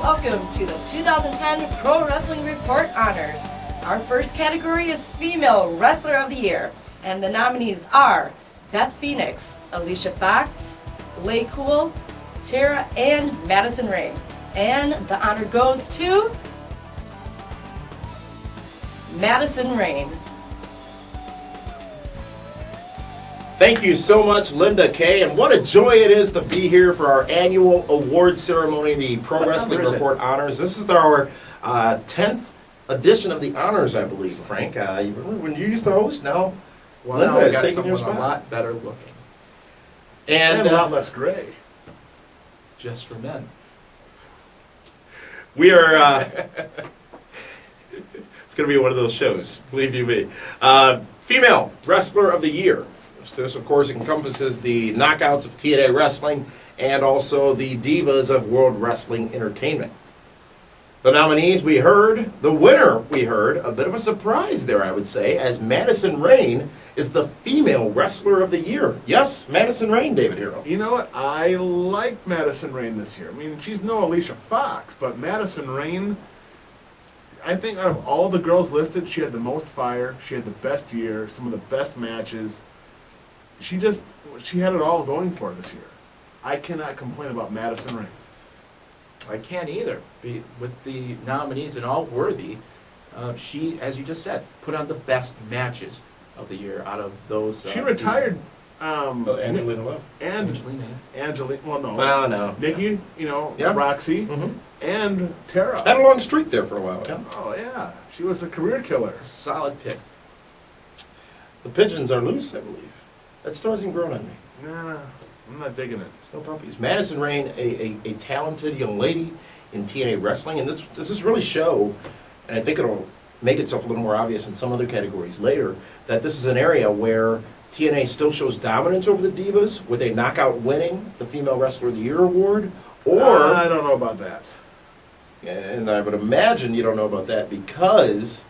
Welcome to the 2010 Pro Wrestling Report Honors. Our first category is Female Wrestler of the Year, and the nominees are Beth Phoenix, Alicia Fox, LayCool, Tara, and Madison Rayne. And the honor goes to Madison Rayne. Thank you so much, Linda Kay, and what a joy it is to be here for our annual award ceremony, the Pro Wrestling Report Honors. This is our 10th edition of the honors, I believe, Frank. You remember when you used to host? Now Linda is taking your spot. A lot better looking. And a lot less gray. Just for men. We are... it's going to be one of those shows, believe you me. Female Wrestler of the Year. This, of course, encompasses the knockouts of TNA Wrestling and also the divas of World Wrestling Entertainment. The nominees we heard, the winner we heard, a bit of a surprise there, I would say, as Madison Rayne is the Female Wrestler of the Year. Yes, Madison Rayne, David Hero. You know what? I like Madison Rayne this year. I mean, she's no Alicia Fox, but Madison Rayne, I think out of all the girls listed, she had the most fire, she had the best year, some of the best matches. She had it all going for her this year. I cannot complain about Madison Rayne. I can't either. With the nominees and all worthy, she, as you just said, put on the best matches of the year out of those. She retired. Angelina Love. Angelina. Well, no. Well, no. Nikki, Roxy, and Tara. Had a long streak there for a while. Yeah. Oh, yeah. She was a career killer. It's a solid pick. The pigeons are loose, I believe. That still hasn't grown on me. Nah, I'm not digging it. It's no puppies. Madison Rayne, a talented young lady in TNA Wrestling, and this is really show, and I think it'll make itself a little more obvious in some other categories later, that this is an area where TNA still shows dominance over the divas with a knockout winning the Female Wrestler of the Year award, or... I don't know about that. And I would imagine you don't know about that because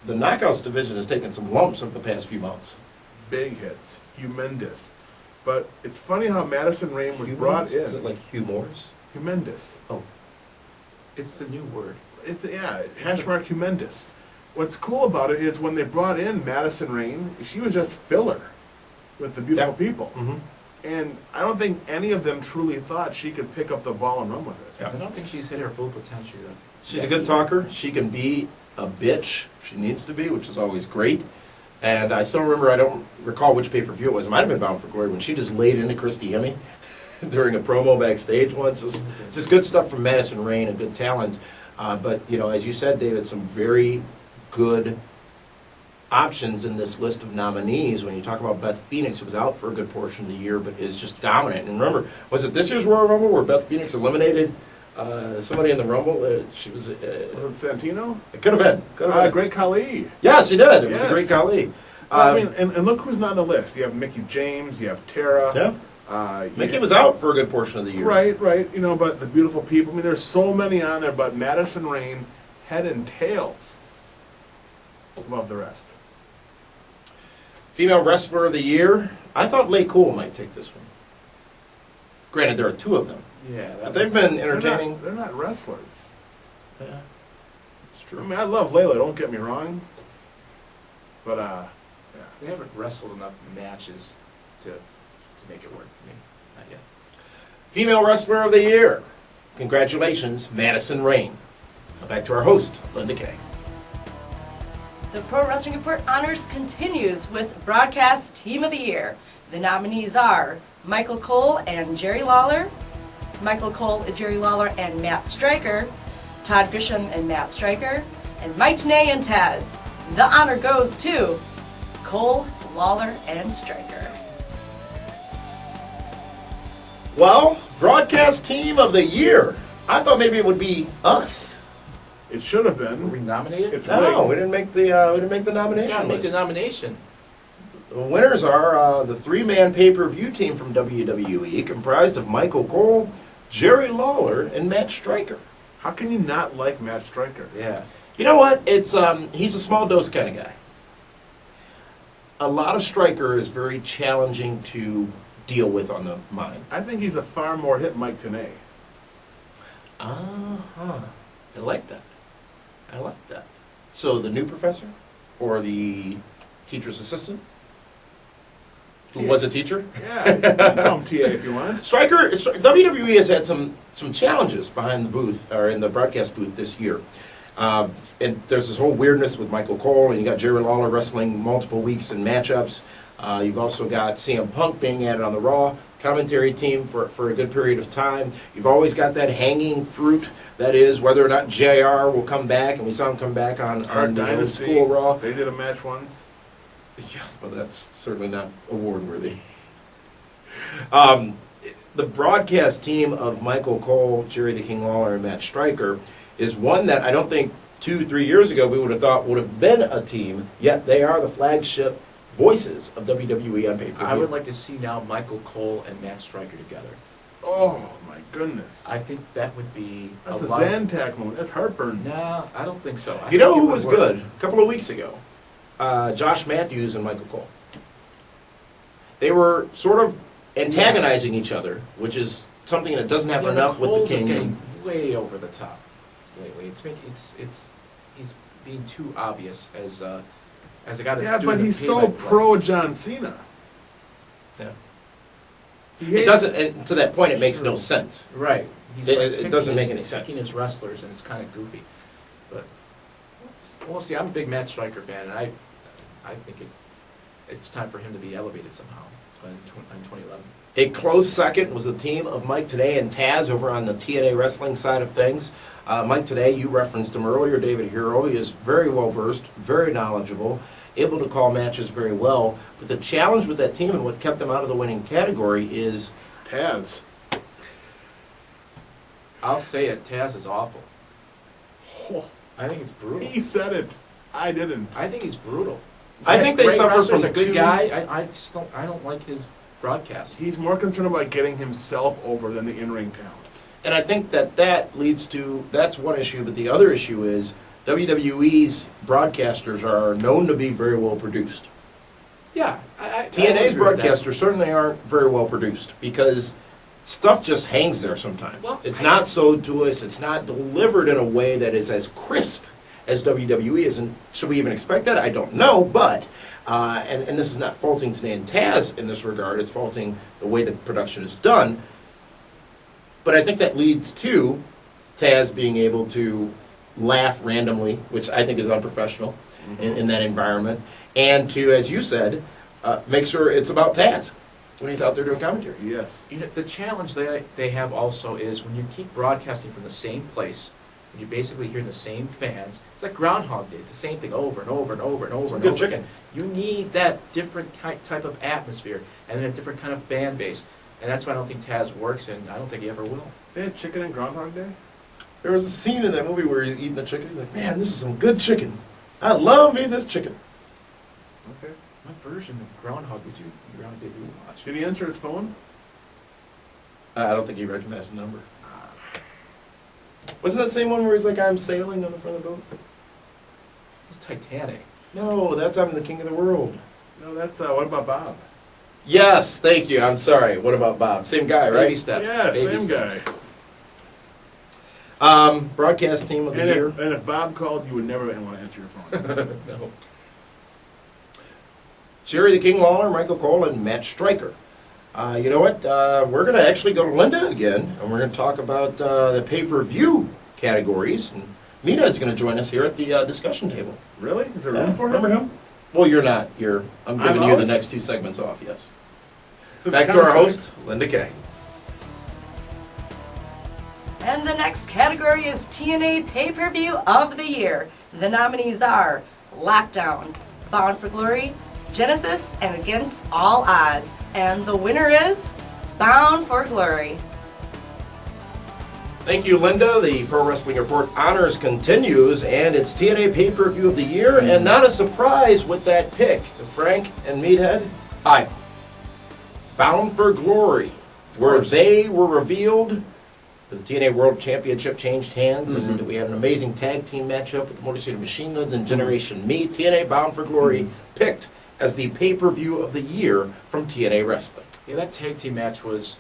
the Knockouts division has taken some lumps over the past few months. Big hits. Humendous. But it's funny how Madison Rayne was brought in. Is it like humorous? Humendous. Oh. It's the new word. Hashmark humendous. What's cool about it is when they brought in Madison Rayne, she was just filler with the beautiful people. Mm-hmm. And I don't think any of them truly thought she could pick up the ball and run with it. Yeah. I don't think she's hit her full potential yet. She's a good talker. She can be a bitch. She needs to be, which is always great. And I still remember, I don't recall which pay-per-view it was. It might have been Bound for Glory when she just laid into Christy Hemme during a promo backstage once. It was just good stuff from Madison Rayne and good talent. But, as you said, David, some very good options in this list of nominees. When you talk about Beth Phoenix, who was out for a good portion of the year, but is just dominant. And remember, was it this year's Royal Rumble where Beth Phoenix eliminated somebody in the Rumble? She was... Was it Santino? It could have been. Great Khali. Yes, she did. It was a great Khali. Well, and look who's not on the list. You have Mickie James, you have Tara. Yeah. Mickie was out for a good portion of the year. Right. But the beautiful people. I mean, there's so many on there, but Madison Rayne, head and tails above the rest. Female Wrestler of the Year. I thought LayCool might take this one. Granted, there are two of them. Yeah. But they've been entertaining. They're not wrestlers. Yeah. It's true. I mean, I love Layla, don't get me wrong. But, yeah. They haven't wrestled enough matches to make it work for me. Not yet. Female Wrestler of the Year. Congratulations, Madison Rayne. Now back to our host, Linda Kay. The Pro Wrestling Report Honors continues with Broadcast Team of the Year. The nominees are Michael Cole and Jerry Lawler, Michael Cole, Jerry Lawler, and Matt Stryker, Todd Grisham and Matt Stryker, and Mike Tenay and Taz. The honor goes to Cole, Lawler, and Stryker. Well, Broadcast Team of the Year. I thought maybe it would be us. It should have been. Were we nominated? It's No, we didn't make the nomination Gotta make the list. nomination. The winners are the three-man pay-per-view team from WWE, comprised of Michael Cole, Jerry Lawler, and Matt Stryker. How can you not like Matt Stryker? Yeah. You know what? It's he's a small dose kind of guy. A lot of Stryker is very challenging to deal with on the mind. I think he's a far more hit Mike Tenay. Uh-huh. I like that. I like that. So the new professor or the teacher's assistant? Who was a teacher? Yeah, you can call him TA if you want. Stryker, WWE has had some challenges behind the booth, or in the broadcast booth this year. And there's this whole weirdness with Michael Cole, and you got Jerry Lawler wrestling multiple weeks in matchups. You've also got CM Punk being added on the Raw commentary team for a good period of time. You've always got that hanging fruit, that is whether or not JR will come back, and we saw him come back on Hart the old Dynasty, school Raw. they did a match once. Yeah, but that's certainly not award-worthy. The broadcast team of Michael Cole, Jerry the King Lawler, and Matt Stryker is one that I don't think 2-3 years ago we would have thought would have been a team, yet they are the flagship voices of WWE on pay-per-view. I would like to see now Michael Cole and Matt Stryker together. Oh my goodness. I think that would be That's a lot Zantac moment. That's heartburn. No, I don't think so. You know think who it would was work. good a couple of weeks ago? Josh Matthews and Michael Cole. They were sort of antagonizing each other, which is something that doesn't happen enough with Cole's the is King. getting way over the top lately. He's being too obvious as a guy that's Yeah, doing but the he's so payback pro John Cena. Yeah. He It hates- doesn't, and to that point, it makes no True. sense. Right. He's It picking doesn't make his- any sense. Picking his wrestlers, and it's kind of goofy. But we'll see. I'm a big Matt Stryker fan, and I think it's time for him to be elevated somehow in 2011. A close second was the team of Mike Tenay and Taz over on the TNA wrestling side of things. Mike Tenay, you referenced him earlier, David Hero. He is very well versed, very knowledgeable, able to call matches very well. But the challenge with that team and what kept them out of the winning category is Taz. I'll say it. Taz is awful. I think it's brutal. He said it. I didn't. I think he's brutal. I think they Great suffer wrestler, from a good two- guy. I don't like his broadcast. He's more concerned about getting himself over than the in-ring talent. And I think that leads to, that's one issue, but the other issue is WWE's broadcasters are known to be very well produced. Yeah. TNA's broadcasters certainly aren't very well produced because stuff just hangs there sometimes. Well, It's not sold to us, it's not delivered in a way that is as crisp as WWE is, and should we even expect that? I don't know, but, and this is not faulting Tenay and Taz in this regard, it's faulting the way the production is done. But I think that leads to Taz being able to laugh randomly, which I think is unprofessional in that environment, and to, as you said, make sure it's about Taz when he's out there doing commentary. Yes. You know, the challenge they have also is when you keep broadcasting from the same place, and you basically hear the same fans, it's like Groundhog Day. It's the same thing over and over and over and over and Good over chicken. again. You need that different type of atmosphere and then a different kind of fan base. And that's why I don't think Taz works, and I don't think he ever will. They had chicken in Groundhog Day? There was a scene in that movie where he's eating the chicken. He's like, man, this is some good chicken. I love me this chicken. Okay. What version of Groundhog did you watch? Did he answer his phone? I don't think he recognized the number. Wasn't that the same one where he's like, I'm sailing on the front of the boat? It's Titanic. No, that's I'm the king of the world. No, that's, what about Bob? Yes, thank you. I'm sorry. What about Bob? Same guy, Baby right? steps. Yeah, Baby same steps. guy. Broadcast team of the year. And if Bob called, you would never want to answer your phone. No. Jerry the King Lawler, Michael Cole, and Matt Stryker. You know what? We're going to actually go to Linda again, and we're going to talk about the pay-per-view categories. And Meathead's going to join us here at the discussion table. Really? Is there room for him? Remember him? Well, you're not. I'm giving you the out? next 2 segments off, yes. It's a Back to our contract. host, Linda Kay. And the next category is TNA Pay-Per-View of the Year. The nominees are Lockdown, Bound for Glory, Genesis, and Against All Odds. And the winner is Bound for Glory. Thank you, Linda. The Pro Wrestling Report honors continues, and it's TNA Pay-Per-View of the Year, and not a surprise with that pick. Frank and Meathead, Aye. Bound for Glory, where they were revealed. The TNA World Championship changed hands, and we had an amazing tag team matchup with the Motor City Machine Guns and Generation Me. TNA Bound for Glory picked as the pay-per-view of the year from TNA Wrestling. Yeah, that tag team match was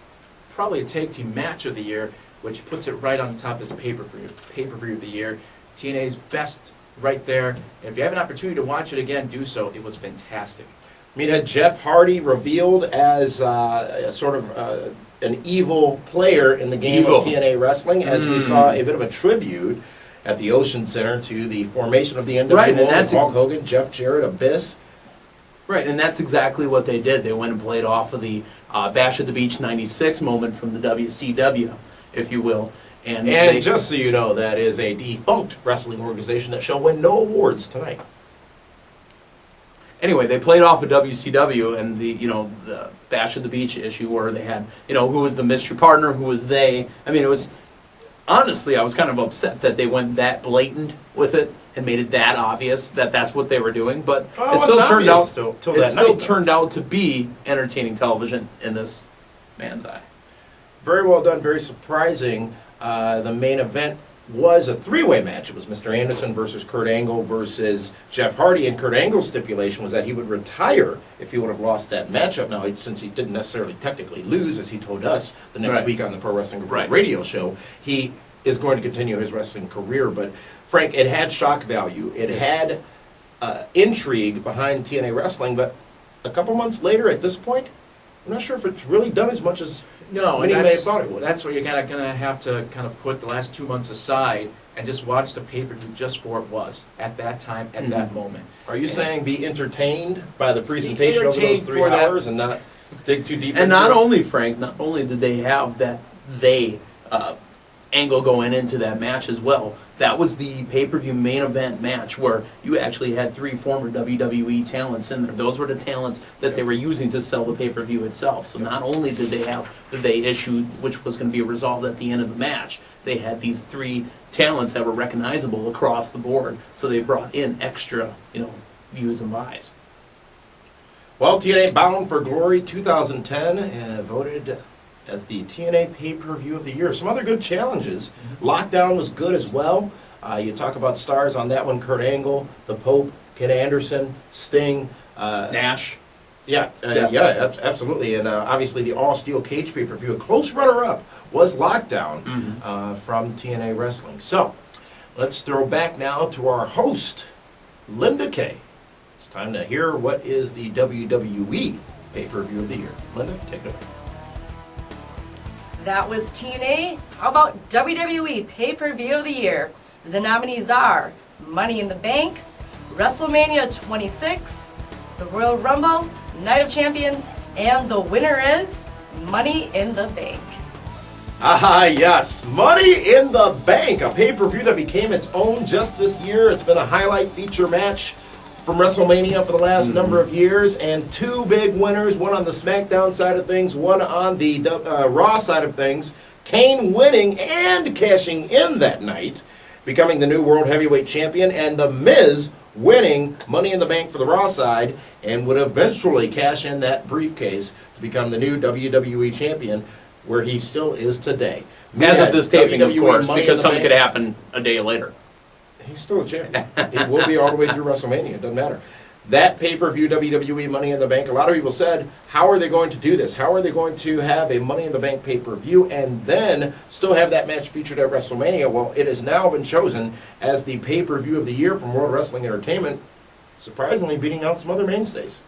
probably a tag team match of the year which puts it right on the top as pay-per-view of the year. TNA's best right there. And if you have an opportunity to watch it again, do so. It was fantastic. I mean, had Jeff Hardy revealed as sort of an evil player in the game of TNA wrestling, as we saw a bit of a tribute at the Ocean Center to the formation of the NWO, Right, and that's Hulk Hogan, Jeff Jarrett, Abyss. Right, and that's exactly what they did. They went and played off of the Bash at the Beach '96 moment from the WCW, if you will. And just so you know, that is a defunct wrestling organization that shall win no awards tonight. Anyway, they played off of WCW and the Bash at the Beach issue where they had, who was the mystery partner, who was they. I mean, it was, honestly, I was kind of upset that they went that blatant with it and made it that obvious that that's what they were doing. But it still turned out to be entertaining television in this man's eye. Very well done, very surprising. The main event was a three-way match. It was Mr. Anderson versus Kurt Angle versus Jeff Hardy, and Kurt Angle's stipulation was that he would retire if he would have lost that matchup. Now, since he didn't necessarily technically lose, as he told us the next week on the Pro Wrestling Report radio show, he is going to continue his wrestling career. But, Frank, it had shock value. It had intrigue behind TNA wrestling, but a couple months later at this point, I'm not sure if it's really done as much as many may have thought it would. That's where you're going to have to kind of put the last 2 months aside and just watch the pay-per-view just for what it was at that time, at that moment. Are you saying be entertained by the presentation over those 3 hours and not dig too deep? And not only, Frank, not only did they have that angle going into that match as well, that was the pay-per-view main event match where you actually had 3 former WWE talents in there. Those were the talents that they were using to sell the pay-per-view itself. So not only did they have the issue, which was going to be resolved at the end of the match, they had these 3 talents that were recognizable across the board. So they brought in extra, views and buys. Well, TNA Bound for Glory 2010 voted as the TNA pay-per-view of the year. Some other good challenges. Lockdown was good as well. You talk about stars on that one: Kurt Angle, The Pope, Ken Anderson, Sting, Nash. Absolutely. And obviously the all-steel cage pay-per-view. A close runner-up was Lockdown from TNA Wrestling. So let's throw back now to our host, Linda Kay. It's time to hear what is the WWE pay-per-view of the year. Linda, take it away. That was TNA. How about WWE Pay-Per-View of the Year? The nominees are Money in the Bank, WrestleMania 26, the Royal Rumble, Night of Champions, and the winner is Money in the Bank. Yes, Money in the Bank, a pay-per-view that became its own just this year. It's been a highlight feature match from WrestleMania for the last number of years, and 2 big winners, one on the SmackDown side of things, one on the Raw side of things. Kane winning and cashing in that night, becoming the new World Heavyweight Champion, and The Miz winning Money in the Bank for the Raw side, and would eventually cash in that briefcase to become the new WWE Champion, where he still is today. As of this taping, of course, because something could happen a day later. He's still a champion. He will be all the way through WrestleMania. It doesn't matter. That pay-per-view, WWE Money in the Bank, a lot of people said, how are they going to do this? How are they going to have a Money in the Bank pay-per-view and then still have that match featured at WrestleMania? Well, it has now been chosen as the pay-per-view of the year from World Wrestling Entertainment, surprisingly beating out some other mainstays.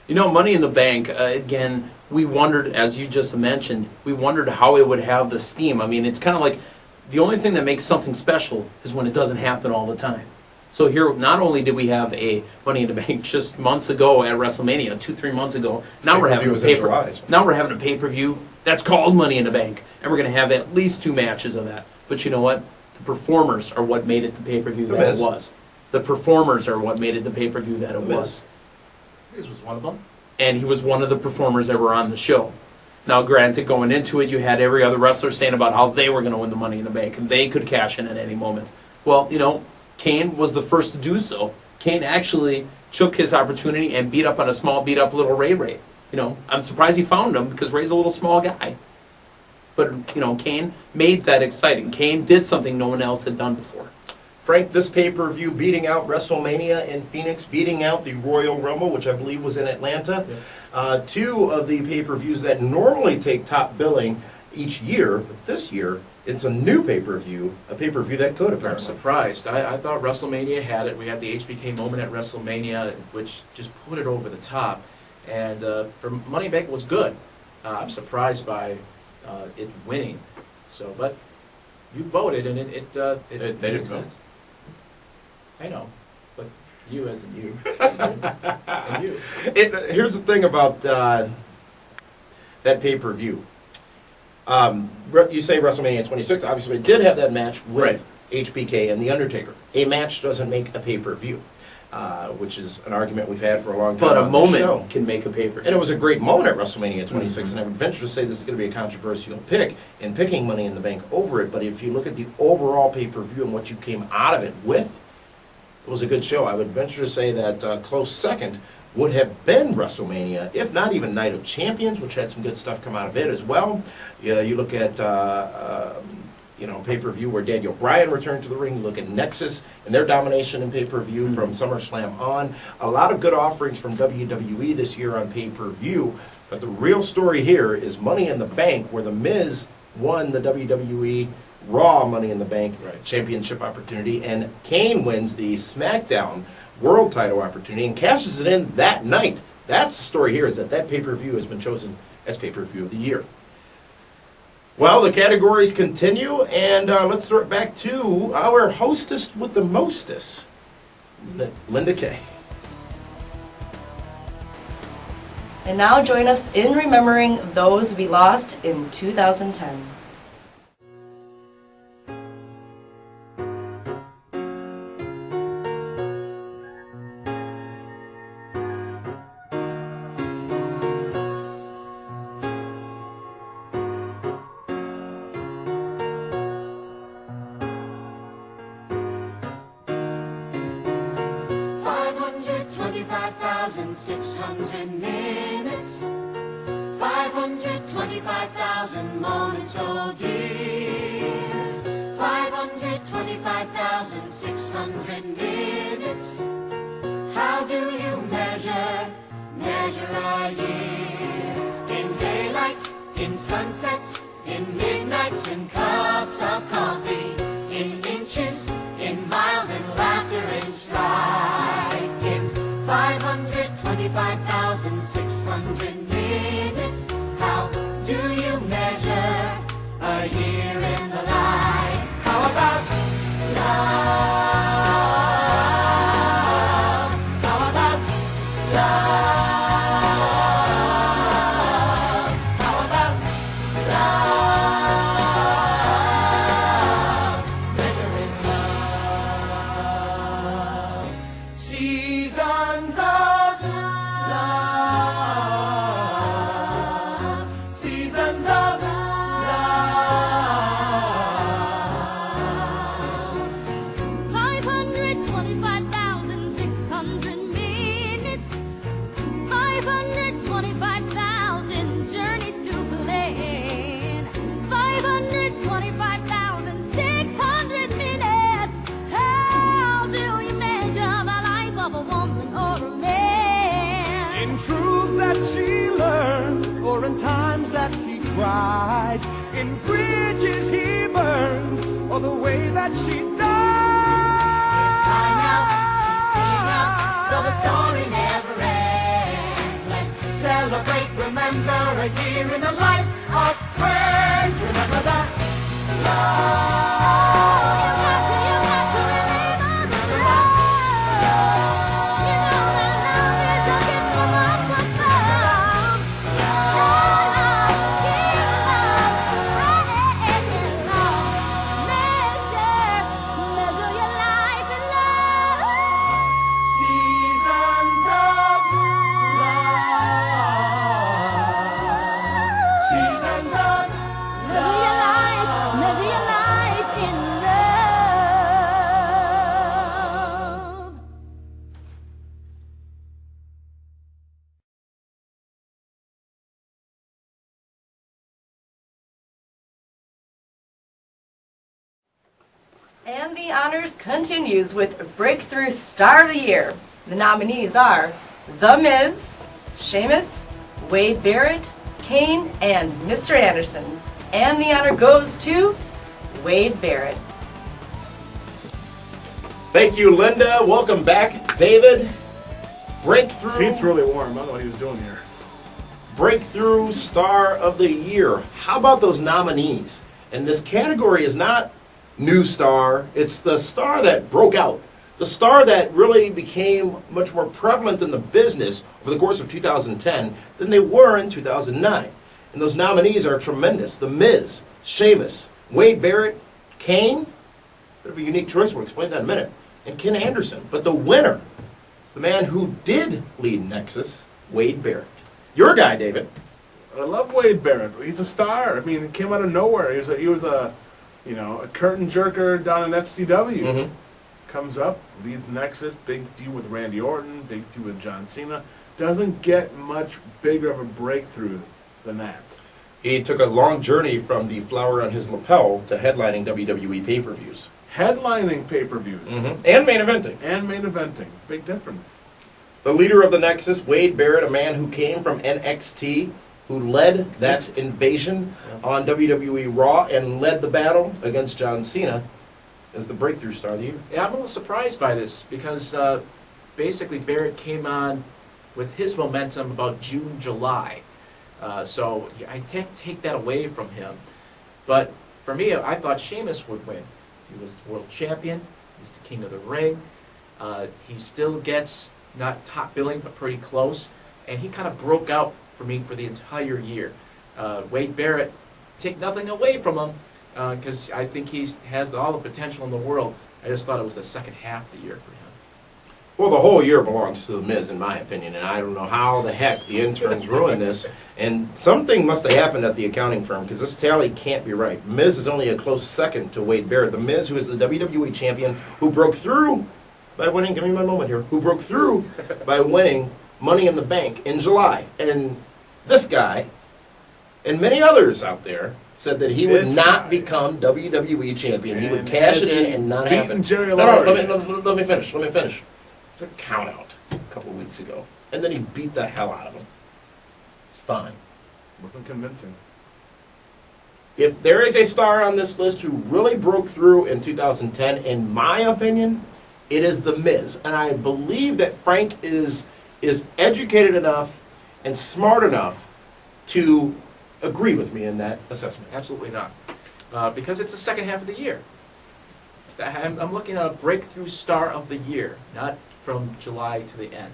Money in the Bank, again, we wondered, as you just mentioned, we wondered how it would have the steam. I mean, it's kind of like the only thing that makes something special is when it doesn't happen all the time. So here, not only did we have a Money in the Bank just months ago at WrestleMania, 2-3 months ago, now we're having a pay-per-view that's called Money in the Bank, and we're going to have at least 2 matches of that. But you know what? The performers are what made it the pay-per-view that it was. The performers are what made it the pay-per-view that it was. This was one of them. And he was one of the performers that were on the show. Now, granted, going into it, you had every other wrestler saying about how they were going to win the Money in the Bank, and they could cash in at any moment. Well, Kane was the first to do so. Kane actually took his opportunity and beat up little Ray. I'm surprised he found him because Ray's a little small guy. But, Kane made that exciting. Kane did something no one else had done before. Frank, this pay-per-view beating out WrestleMania in Phoenix, beating out the Royal Rumble, which I believe was in Atlanta. 2 of the pay-per-views that normally take top billing each year, but this year, it's a new pay-per-view, a pay-per-view that could, I'm apparently. surprised. I thought WrestleMania had it. We had the HBK moment at WrestleMania, which just put it over the top. And for Money in the Bank, it was good. I'm surprised by it winning. So, but you voted, and it They didn't makes vote. sense. I know, but you as in you, and you. Here's the thing about that pay-per-view. You say WrestleMania 26, obviously it did have that match with Right. HBK and The Undertaker. A match doesn't make a pay-per-view, which is an argument we've had for a long time But a on this show. moment can make a paper. And it was a great moment at WrestleMania 26, and I would venture to say this is going to be a controversial pick in picking Money in the Bank over it, but if you look at the overall pay-per-view and what you came out of it with, it was a good show. I would venture to say that close second would have been WrestleMania, if not even Night of Champions, which had some good stuff come out of it as well. Yeah, you look at pay-per-view where Daniel Bryan returned to the ring. You look at Nexus and their domination in pay-per-view from SummerSlam on. A lot of good offerings from WWE this year on pay-per-view. But the real story here is Money in the Bank, where The Miz won the WWE Raw Money in the Bank championship opportunity, and Kane wins the SmackDown World title opportunity and cashes it in that night. That's the story here, is that pay-per-view has been chosen as pay-per-view of the year. Well, the categories continue, and let's throw it back to our hostess with the mostest, Linda Kay. And now join us in remembering those we lost in 2010. Minutes, 525,000 moments, oh dear, 525,600 minutes. How do you measure a year? In daylights, in sunsets, in midnights, in cups of coffee, in inches, in miles, in laughter, in strife, in 525,600 minutes. How do you measure a year in the life? How about love? How about love? How about love? Measuring love. Seasons of love, seasons of love. 525,600 minutes, 525,000 journeys to plan, 525,600 minutes. How do you measure the life of a woman or a man? In truths that she learned, or in times that he cried, in bridges he burned, or the way that she died. It's time now to sing out, though the story never ends. Let's celebrate, remember a year in the life of friends. Remember the love. You got to remember the love. You know that love is a gift from up above. Measure your life in love. Seasons of love. Seasons of Measure your life in love. And the honors continues with Breakthrough Star of the Year. The nominees are The Miz, Sheamus, Wade Barrett, Kane, and Mr. Anderson. And the honor goes to Wade Barrett. Thank you, Linda. Welcome back, David. Breakthrough. Seat's really warm. I don't know what he was doing here. Breakthrough Star of the Year. How about those nominees? And this category is not new star. It's the star that broke out. The star that really became much more prevalent in the business over the course of 2010 than they were in 2009. And those nominees are tremendous. The Miz, Sheamus, Wade Barrett, Kane. Bit of a unique choice. We'll explain that in a minute. And Ken Anderson. But the winner is the man who did lead Nexus, Wade Barrett. Your guy, David. I love Wade Barrett. He's a star. I mean, he came out of nowhere. He was a curtain jerker down in FCW. Mm-hmm. Comes up, leads Nexus, big feud with Randy Orton, big feud with John Cena. Doesn't get much bigger of a breakthrough than that. He took a long journey from the flower on his lapel to headlining WWE pay-per-views. Headlining pay-per-views. Mm-hmm. And main eventing. And main eventing. Big difference. The leader of the Nexus, Wade Barrett, a man who came from NXT, who led that invasion on WWE Raw and led the battle against John Cena, as the breakthrough star of the year. Yeah, I'm a little surprised by this because basically Barrett came on with his momentum about June, July. So I can't take that away from him. But for me, I thought Sheamus would win. He was the world champion. He's the king of the ring. He still gets not top billing, but pretty close. And he kind of broke out for me for the entire year. Wade Barrett, take nothing away from him, because I think he has all the potential in the world. I just thought it was the second half of the year for him. Well, the whole year belongs to The Miz, in my opinion, and I don't know how the heck the interns ruined this. And something must have happened at the accounting firm, because this tally can't be right. Miz is only a close second to Wade Barrett. The Miz, who is the WWE champion, who broke through by winning, give me my moment here, who broke through by winning Money in the Bank in July. And this guy, and many others out there, said that he would not become WWE champion. He would cash it in and not happen. Jerry No, Lawler. let me finish. It's a count out a couple of weeks ago. And then he beat the hell out of him. It's fine. Wasn't convincing. If there is a star on this list who really broke through in 2010, in my opinion, it is The Miz. And I believe that Frank is educated enough and smart enough to agree with me in that assessment. Absolutely not. Because it's the second half of the year. I'm looking at a breakthrough star of the year, not from July to the end.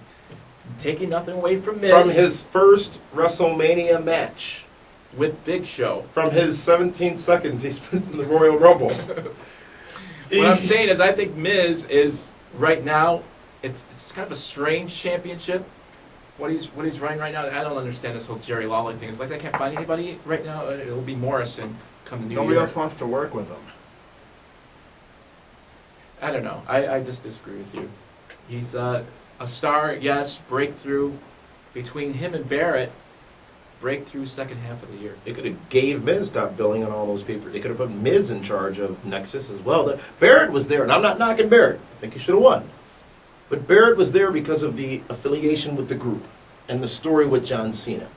Taking nothing away from Miz. From his first WrestleMania match. With Big Show. From his 17 seconds he spent in the Royal Rumble. What I'm saying is I think Miz is, right now, it's kind of a strange championship. What he's running right now, I don't understand this whole Jerry Lawler thing. It's like I can't find anybody right now. It'll be Morrison come the new year. Nobody else wants to work with him. I don't know. I just disagree with you. He's a star, yes, breakthrough. Between him and Barrett, breakthrough second half of the year. They could have gave Miz top billing on all those papers. They could have put Miz in charge of Nexus as well. Barrett was there, and I'm not knocking Barrett. I think he should have won. But Barrett was there because of the affiliation with the group and the story with John Cena.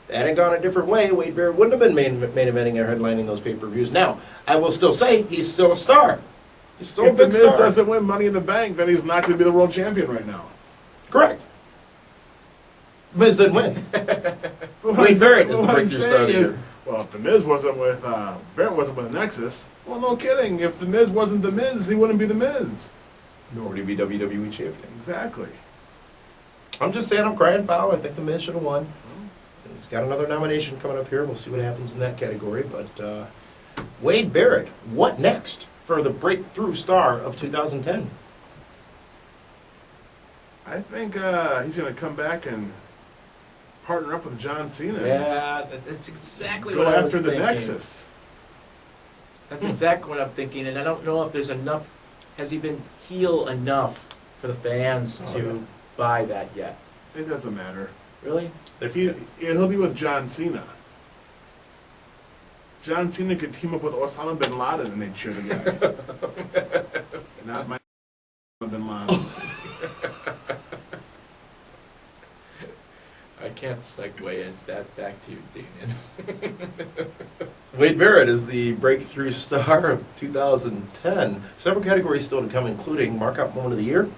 If that had gone a different way, Wade Barrett wouldn't have been main eventing or headlining those pay-per-views. Now, I will still say he's still a star. He's still a If The big Miz star. doesn't win Money in the Bank, then he's not going to be the world champion right now. Correct. Miz didn't win. Wade Barrett is the breakthrough star of the year. Well, if The Miz wasn't with, Barrett wasn't with Nexus, well, no kidding. If The Miz wasn't The Miz, he wouldn't be The Miz. Nor would he be WWE champion. Exactly. I'm just saying I'm crying foul. I think The Miz should have won. He's got another nomination coming up here. We'll see what happens in that category. But Wade Barrett, what next for the breakthrough star of 2010? I think he's going to come back and partner up with John Cena. Yeah, that's exactly Go what I was after the thinking. Nexus. That's exactly what I'm thinking, and I don't know if there's enough. Has he been heel enough for the fans to buy that yet? It doesn't matter. Really? He'll be with John Cena. John Cena could team up with Osama bin Laden and they'd cheer the guy. Not my bin Laden. I can't segue in that back to you, Damien. Wade Barrett is the breakthrough star of 2010. Several categories still to come, including Markout Moment of the Year.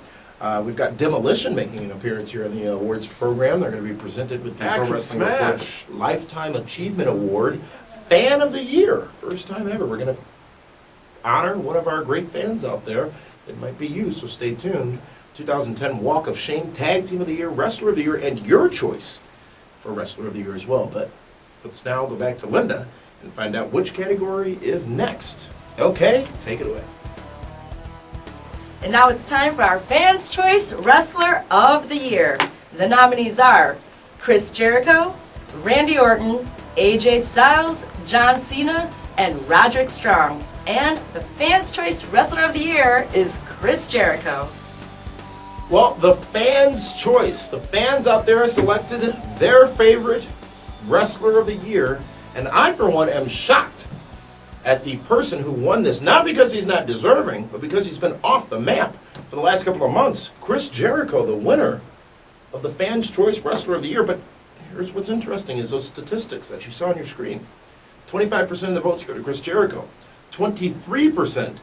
We've got Demolition making an appearance here in the awards program. They're going to be presented with the Axe Pro and Wrestling Report Smash. Lifetime Achievement Award. Fan of the Year. First time ever. We're going to honor one of our great fans out there. It might be you, so stay tuned. 2010 Walk of Shame, Tag Team of the Year, Wrestler of the Year, and your choice for Wrestler of the Year as well. But let's now go back to Linda and find out which category is next. Okay, take it away. And now it's time for our Fans' Choice Wrestler of the Year. The nominees are Chris Jericho, Randy Orton, AJ Styles, John Cena, and Roderick Strong. And the Fans' Choice Wrestler of the Year is Chris Jericho. Well, the fans' choice. The fans out there selected their favorite Wrestler of the Year, and I, for one, am shocked at the person who won this, not because he's not deserving, but because he's been off the map for the last couple of months. Chris Jericho, the winner of the Fans' Choice Wrestler of the Year. But here's what's interesting is those statistics that you saw on your screen. 25% of the votes go to Chris Jericho, 23%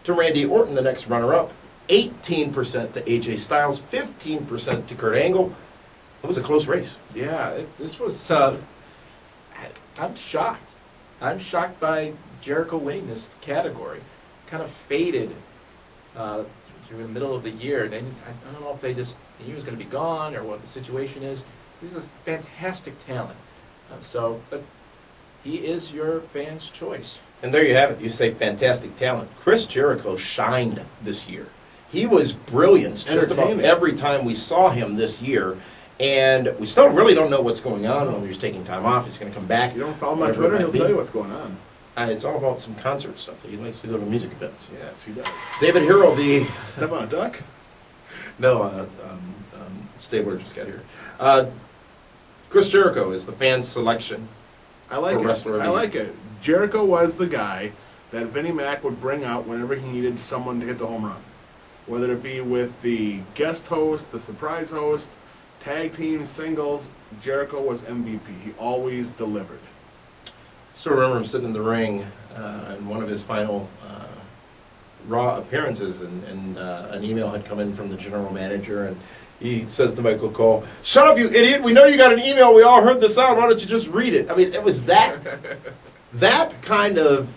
to Randy Orton, the next runner-up, 18% to AJ Styles, 15% to Kurt Angle. It was a close race. Yeah, this was. I'm shocked. I'm shocked by Jericho winning this category. Kind of faded through the middle of the year. Then I don't know if they just knew he was going to be gone or what the situation is. He's a fantastic talent. But he is your fans' choice. And there you have it. You say fantastic talent. Chris Jericho shined this year. He was brilliant just about every time we saw him this year. And we still really don't know what's going on. Whether he's taking time off, he's going to come back. You don't follow my Twitter, he'll tell you what's going on. It's all about some concert stuff. He likes to go to music events. Yes, he does. David Hero, the... Step on a duck? No, Stabler just got here. Chris Jericho is the fan's selection. I like for Wrestler of the I Year. like it. Jericho was the guy that Vinnie Mac would bring out whenever he needed someone to hit the home run. Whether it be with the guest host, the surprise host, tag team, singles, Jericho was MVP. He always delivered. Still remember him sitting in the ring in one of his final Raw appearances, and an email had come in from the general manager, and he says to Michael Cole, "Shut up, you idiot! We know you got an email. We all heard this out. Why don't you just read it?" I mean, it was that kind of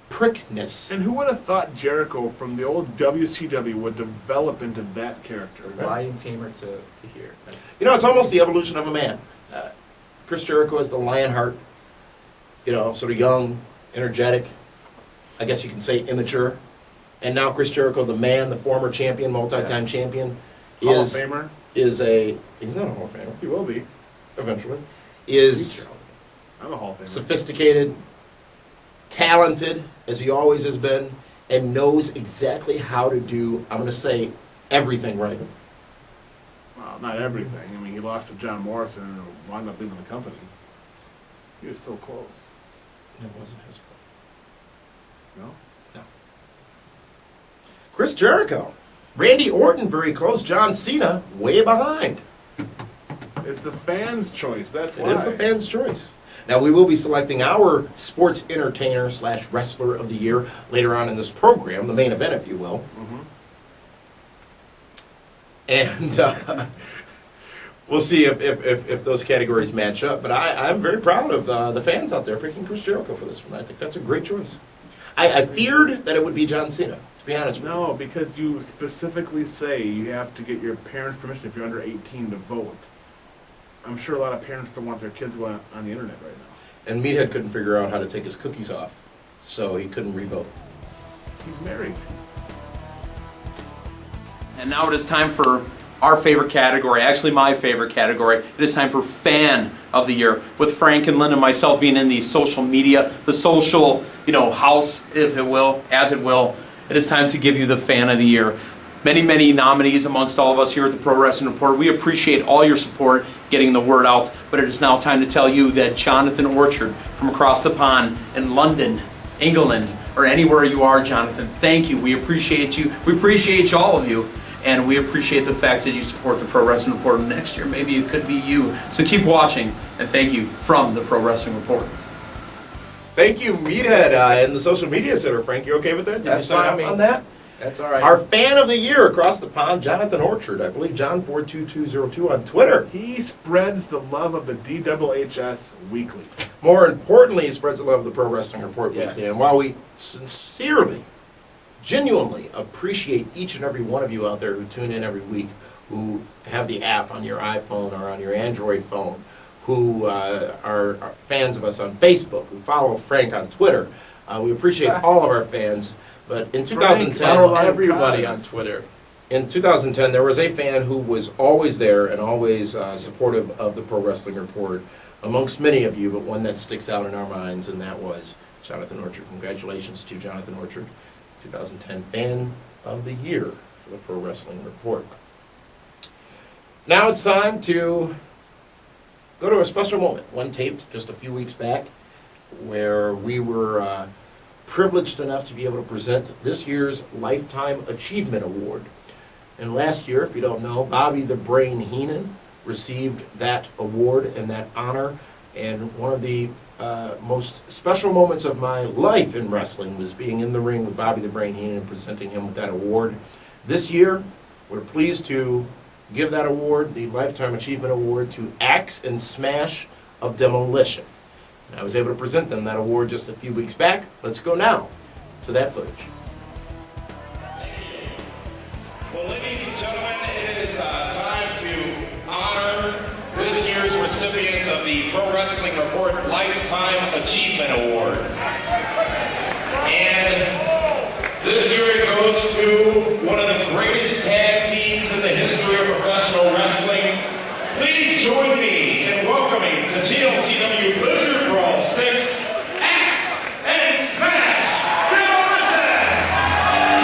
prickness. And who would have thought Jericho from the old WCW would develop into that character? Lion tamer to here. You know, it's almost the evolution of a man. Chris Jericho is the Lionheart, sort of young, energetic, I guess you can say immature. And now Chris Jericho, the man, the former champion, multi-time champion, Hall of Famer? he's not a Hall of Famer, He will be. eventually, is I'm a Hall of Famer. sophisticated, talented, as he always has been, and knows exactly how to do, I'm going to say, everything right. Well, not everything. I mean, he lost to John Morrison and wound up leaving the company. He was so close. It wasn't his fault. No? No. Chris Jericho. Randy Orton, very close. John Cena, way behind. It's the fans' choice. That's It why. is the fans' choice. Now, we will be selecting our sports entertainer / wrestler of the year later on in this program, the main event, if you will. Mm-hmm. And we'll see if those categories match up. But I'm very proud of the fans out there picking Chris Jericho for this one. I think that's a great choice. I feared that it would be John Cena, to be honest with you. No, because you specifically say you have to get your parents' permission if you're under 18 to vote. I'm sure a lot of parents don't want their kids going on the internet right now. And Meathead couldn't figure out how to take his cookies off, so he couldn't revote. He's married. And now it is time for our favorite category, actually my favorite category. It is time for Fan of the Year, with Frank and Lynn and myself being in the social media, the social, house, if it will, as it will. It is time to give you the Fan of the Year. Many, many nominees amongst all of us here at the Pro Wrestling Report. We appreciate all your support getting the word out, but it is now time to tell you that Jonathan Orchard from across the pond in London, England, or anywhere you are, Jonathan, thank you. We appreciate you. We appreciate all of you. And we appreciate the fact that you support the Pro Wrestling Report. Next year, maybe it could be you. So keep watching, and thank you from the Pro Wrestling Report. Thank you, Meathead, in the social media center. Frank, you okay with that? Did That's you sign fine, up me. on that? That's all right. Our fan of the year across the pond, Jonathan Orchard. I believe John42202 on Twitter. He spreads the love of the DWHS weekly. More importantly, he spreads the love of the Pro Wrestling Report Yes. weekly. And while we sincerely, genuinely appreciate each and every one of you out there who tune in every week, who have the app on your iPhone or on your Android phone, who are fans of us on Facebook, who follow Frank on Twitter, we appreciate all of our fans. But in 2010, follow Everybody on Cause. Twitter. in 2010, there was a fan who was always there and always supportive of the Pro Wrestling Report, amongst many of you, but one that sticks out in our minds, and that was Jonathan Orchard. Congratulations to Jonathan Orchard, 2010 Fan of the Year for the Pro Wrestling Report. Now it's time to go to a special moment, one taped just a few weeks back, where we were privileged enough to be able to present this year's Lifetime Achievement Award. And last year, if you don't know, Bobby the Brain Heenan received that award and that honor. And one of the most special moments of my life in wrestling was being in the ring with Bobby the Brain Heenan and presenting him with that award. This year, we're pleased to give that award, the Lifetime Achievement Award, to Axe and Smash of Demolition. And I was able to present them that award just a few weeks back. Let's go now to that footage. Well, ladies and gentlemen, it is time to honor this year's recipient of the Pro Wrestling Report Lifetime Achievement Award. And this year it goes to one of the greatest tag teams in the history of professional wrestling. Please join me in welcoming to GLCW Blizzard Brawl 6, Axe and Smash Demolition!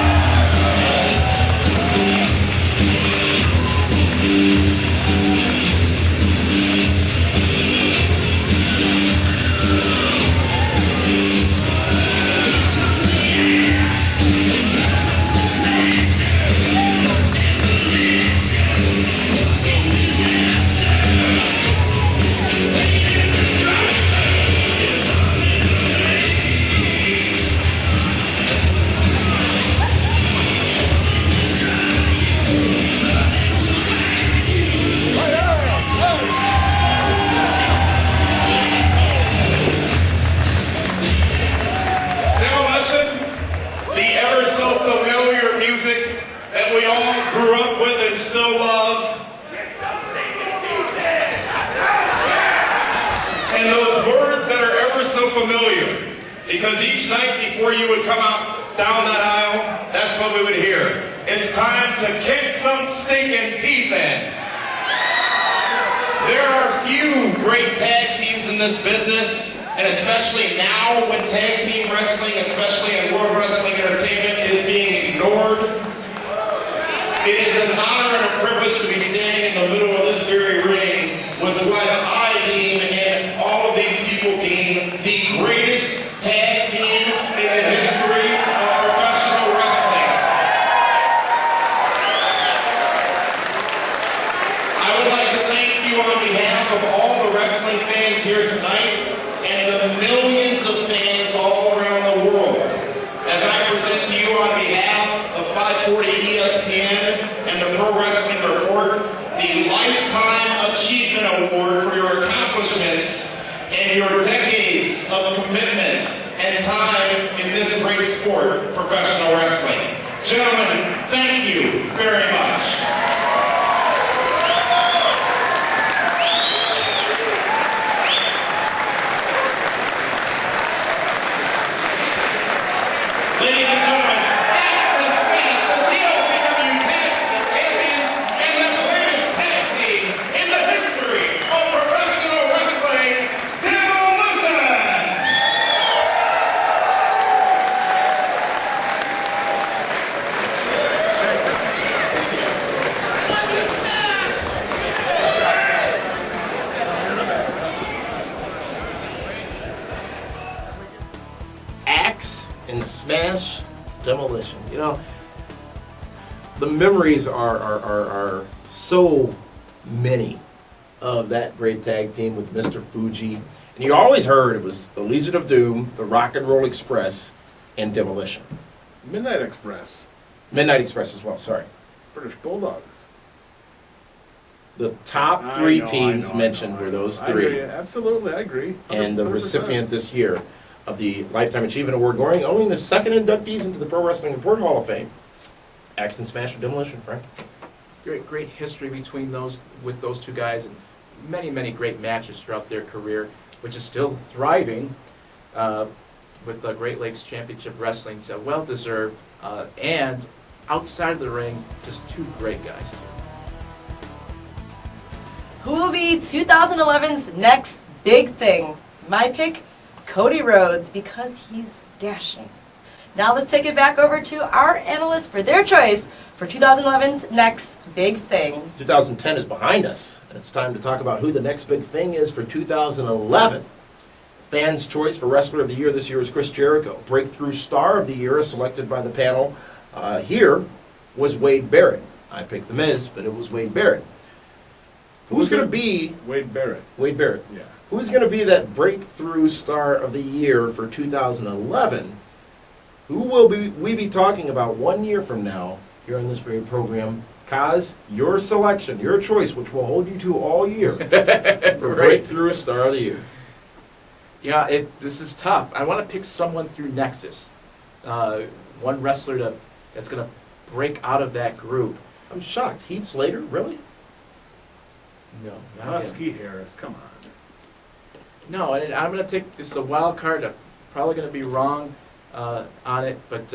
Demolition, the ever so familiar music that we all grew up with and still love. And those words that are ever so familiar, because each night before you would come out down that aisle, that's what we would hear. It's time to kick some stinking teeth in. There are few great tag teams in this business, and especially now when tag team wrestling, especially in World Wrestling Entertainment, is being ignored. It is an honor and a privilege to be standing in the middle of this very ring with what I deem and all of these people deem the greatest tag team in the history of professional wrestling. I would like to thank you on behalf of all the wrestling fans here tonight and the millions of fans all around the world. As I present to you on behalf of 540 ESPN and the Pro Wrestling Report, the Lifetime Achievement Award for your accomplishments and your decades of commitment and time in this great sport, professional wrestling. Gentlemen, thank you very much. Ladies and gentlemen, Axe and Smash, the GLCW Tag Champions and the greatest tag team in the history of professional wrestling, Demolition! Axe and Smash Demolition. You know, the memories are so many of that great tag team with Mr. Fuji And you always heard it was the Legion of Doom, the Rock and Roll Express, and Demolition. Midnight Express, Midnight Express as well, sorry. British Bulldogs. The top I three know, teams I know, mentioned I were know. those I agree, three. absolutely, I agree. And the 100%. recipient this year of the Lifetime Achievement Award, going only the second inductees into the Pro Wrestling Report Hall of Fame. Axe and Smash or Demolition, Frank? Great history between those two guys, and many great matches throughout their career, which is still thriving with the Great Lakes Championship Wrestling. So well deserved, and outside of the ring, just two great guys. Who will be 2011's next big thing? My pick, Cody Rhodes, because he's dashing. Now let's take it back over to our analysts for their choice for 2011's next big thing. 2010 is behind us, and it's time to talk about who the next big thing is for 2011. Fans' choice for Wrestler of the Year this year is Chris Jericho. Breakthrough Star of the Year, as selected by the panel here, was Wade Barrett. I picked The Miz, but it was Wade Barrett. Who's going to be... Wade Barrett. Wade Barrett. Yeah. Who's going to be that Breakthrough Star of the Year for 2011? Who will we be talking about 1 year from now here on this very program? Kaz, your selection, your choice, which will hold you to all year for Right. Breakthrough Star of the Year. Yeah, this is tough. I want to pick someone through Nexus, one wrestler that's going to break out of that group. I'm shocked. Heath Slater, really? No, not him. Husky Harris, come on. No, and I'm going to take this is a wild card. I'm probably going to be wrong on it, but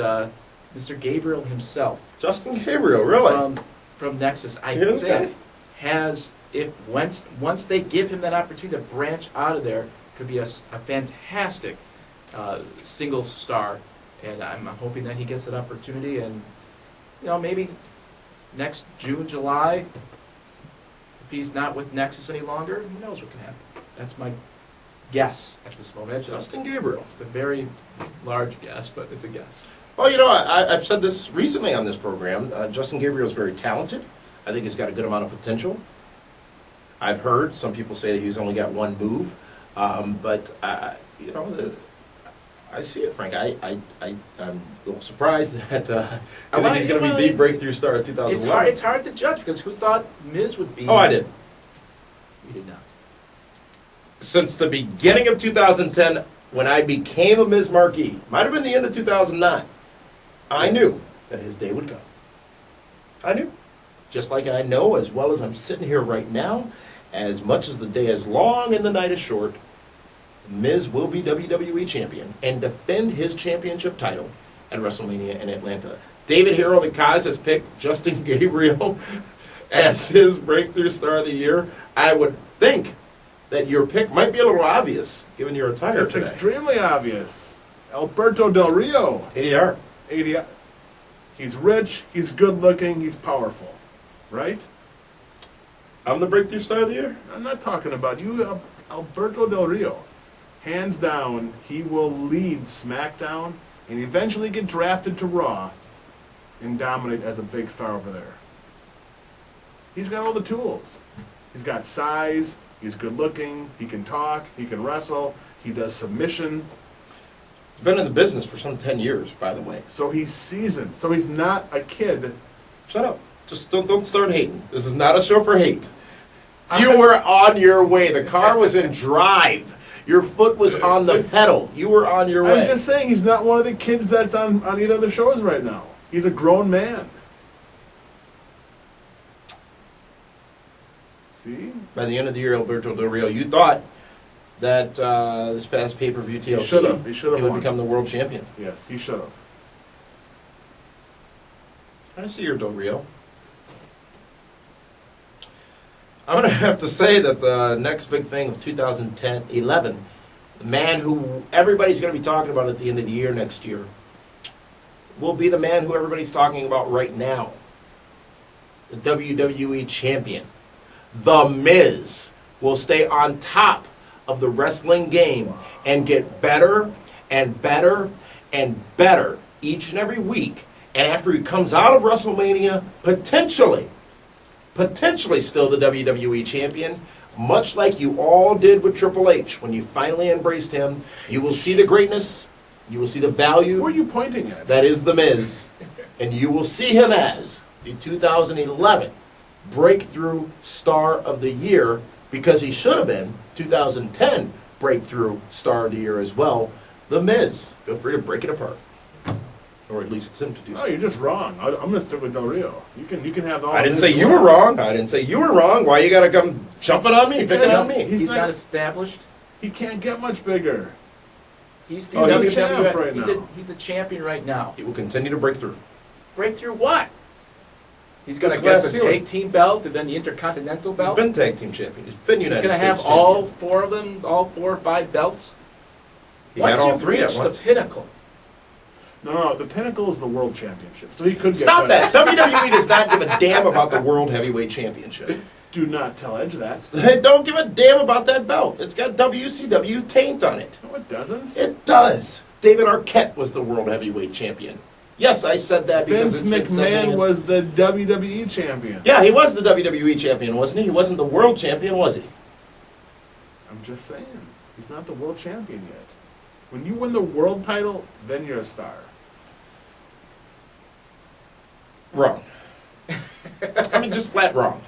Mr. Gabriel himself Justin Gabriel, really? from Nexus, I This think guy? has if once they give him that opportunity to branch out of there, could be a fantastic single star, and I'm hoping that he gets that opportunity, and maybe next June, July, if he's not with Nexus any longer, who knows what can happen. That's my guess at this moment. Justin Gabriel. It's a very large guess, but it's a guess. Well, I've said this recently on this program. Justin Gabriel is very talented. I think he's got a good amount of potential. I've heard some people say that he's only got one move, but I see it, Frank. I'm a little surprised that I think he's going to be the breakthrough star of 2011. It's hard to judge because who thought Miz would be? Oh, I did. You did not. Since the beginning of 2010, when I became a Miz Marquee, might have been the end of 2009, I knew that his day would come. I knew. Just like I know, as well as I'm sitting here right now, as much as the day is long and the night is short, Miz will be WWE Champion and defend his championship title at WrestleMania in Atlanta. David Harold and Kaz has picked Justin Gabriel as his breakthrough star of the year. I would think that your pick might be a little obvious, given your attire It's today. extremely obvious. Alberto Del Rio. ADR. He's rich, he's good looking, he's powerful. Right? I'm the breakthrough star of the year? I'm not talking about you, Alberto Del Rio. Hands down, he will lead SmackDown and eventually get drafted to Raw and dominate as a big star over there. He's got all the tools. He's got size, he's good looking, he can talk, he can wrestle, he does submission. He's been in the business for some 10 years, by the way. So he's seasoned. So he's not a kid. Shut up. Just don't start hating. This is not a show for hate. You were on your way. The car was in drive. Your foot was on the pedal. You were on your way. I'm just saying he's not one of the kids that's on either of the shows right now. He's a grown man. See? By the end of the year, Alberto Del Rio, you thought that this past pay-per-view TLC, He should have. He should have he would won. become the world champion. Yes, he should have. I see your Del Rio. I'm going to have to say that the next big thing of 2010-11, the man who everybody's going to be talking about at the end of the year next year, will be the man who everybody's talking about right now. The WWE Champion. The Miz will stay on top of the wrestling game and get better and better and better each and every week. And after he comes out of WrestleMania, potentially still the WWE Champion, much like you all did with Triple H. When you finally embraced him, you will see the greatness, you will see the value. Who are you pointing at? That is The Miz. And you will see him as the 2011 Breakthrough Star of the Year, because he should have been 2010 Breakthrough Star of the Year as well, The Miz. Feel free to break it apart. Or at least attempt to do so. Oh, you're just wrong. I'm going to stick with Del Rio. You can have all I didn't this say you were wrong. I didn't say you were wrong. Why you gotta come jumping on me, picking on me? He's not established. He can't get much bigger. He's Oh, the he's a champ right he's now. He's the champion right now. He will continue to break through. Breakthrough what? He's going to The get glass the ceiling. tag team belt and then the Intercontinental He's belt. been tag team champion. He's been He's United going to States have all champion. 4 of them, all 4 or 5 belts. He Once had all you've 3 at reached once. the pinnacle. No, the pinnacle is the world championship. So he could get Stop better. that! WWE does not give a damn about the World Heavyweight Championship. Do not tell Edge that. They don't give a damn about that belt. It's got WCW taint on it. No, it doesn't. It does. David Arquette was the World Heavyweight Champion. Yes, I said that because Vince it's been McMahon something- was the WWE champion. Yeah, he was the WWE Champion, wasn't he? He wasn't the World Champion, was he? I'm just saying. He's not the world champion yet. When you win the world title, then you're a star. Wrong. I mean, just flat wrong.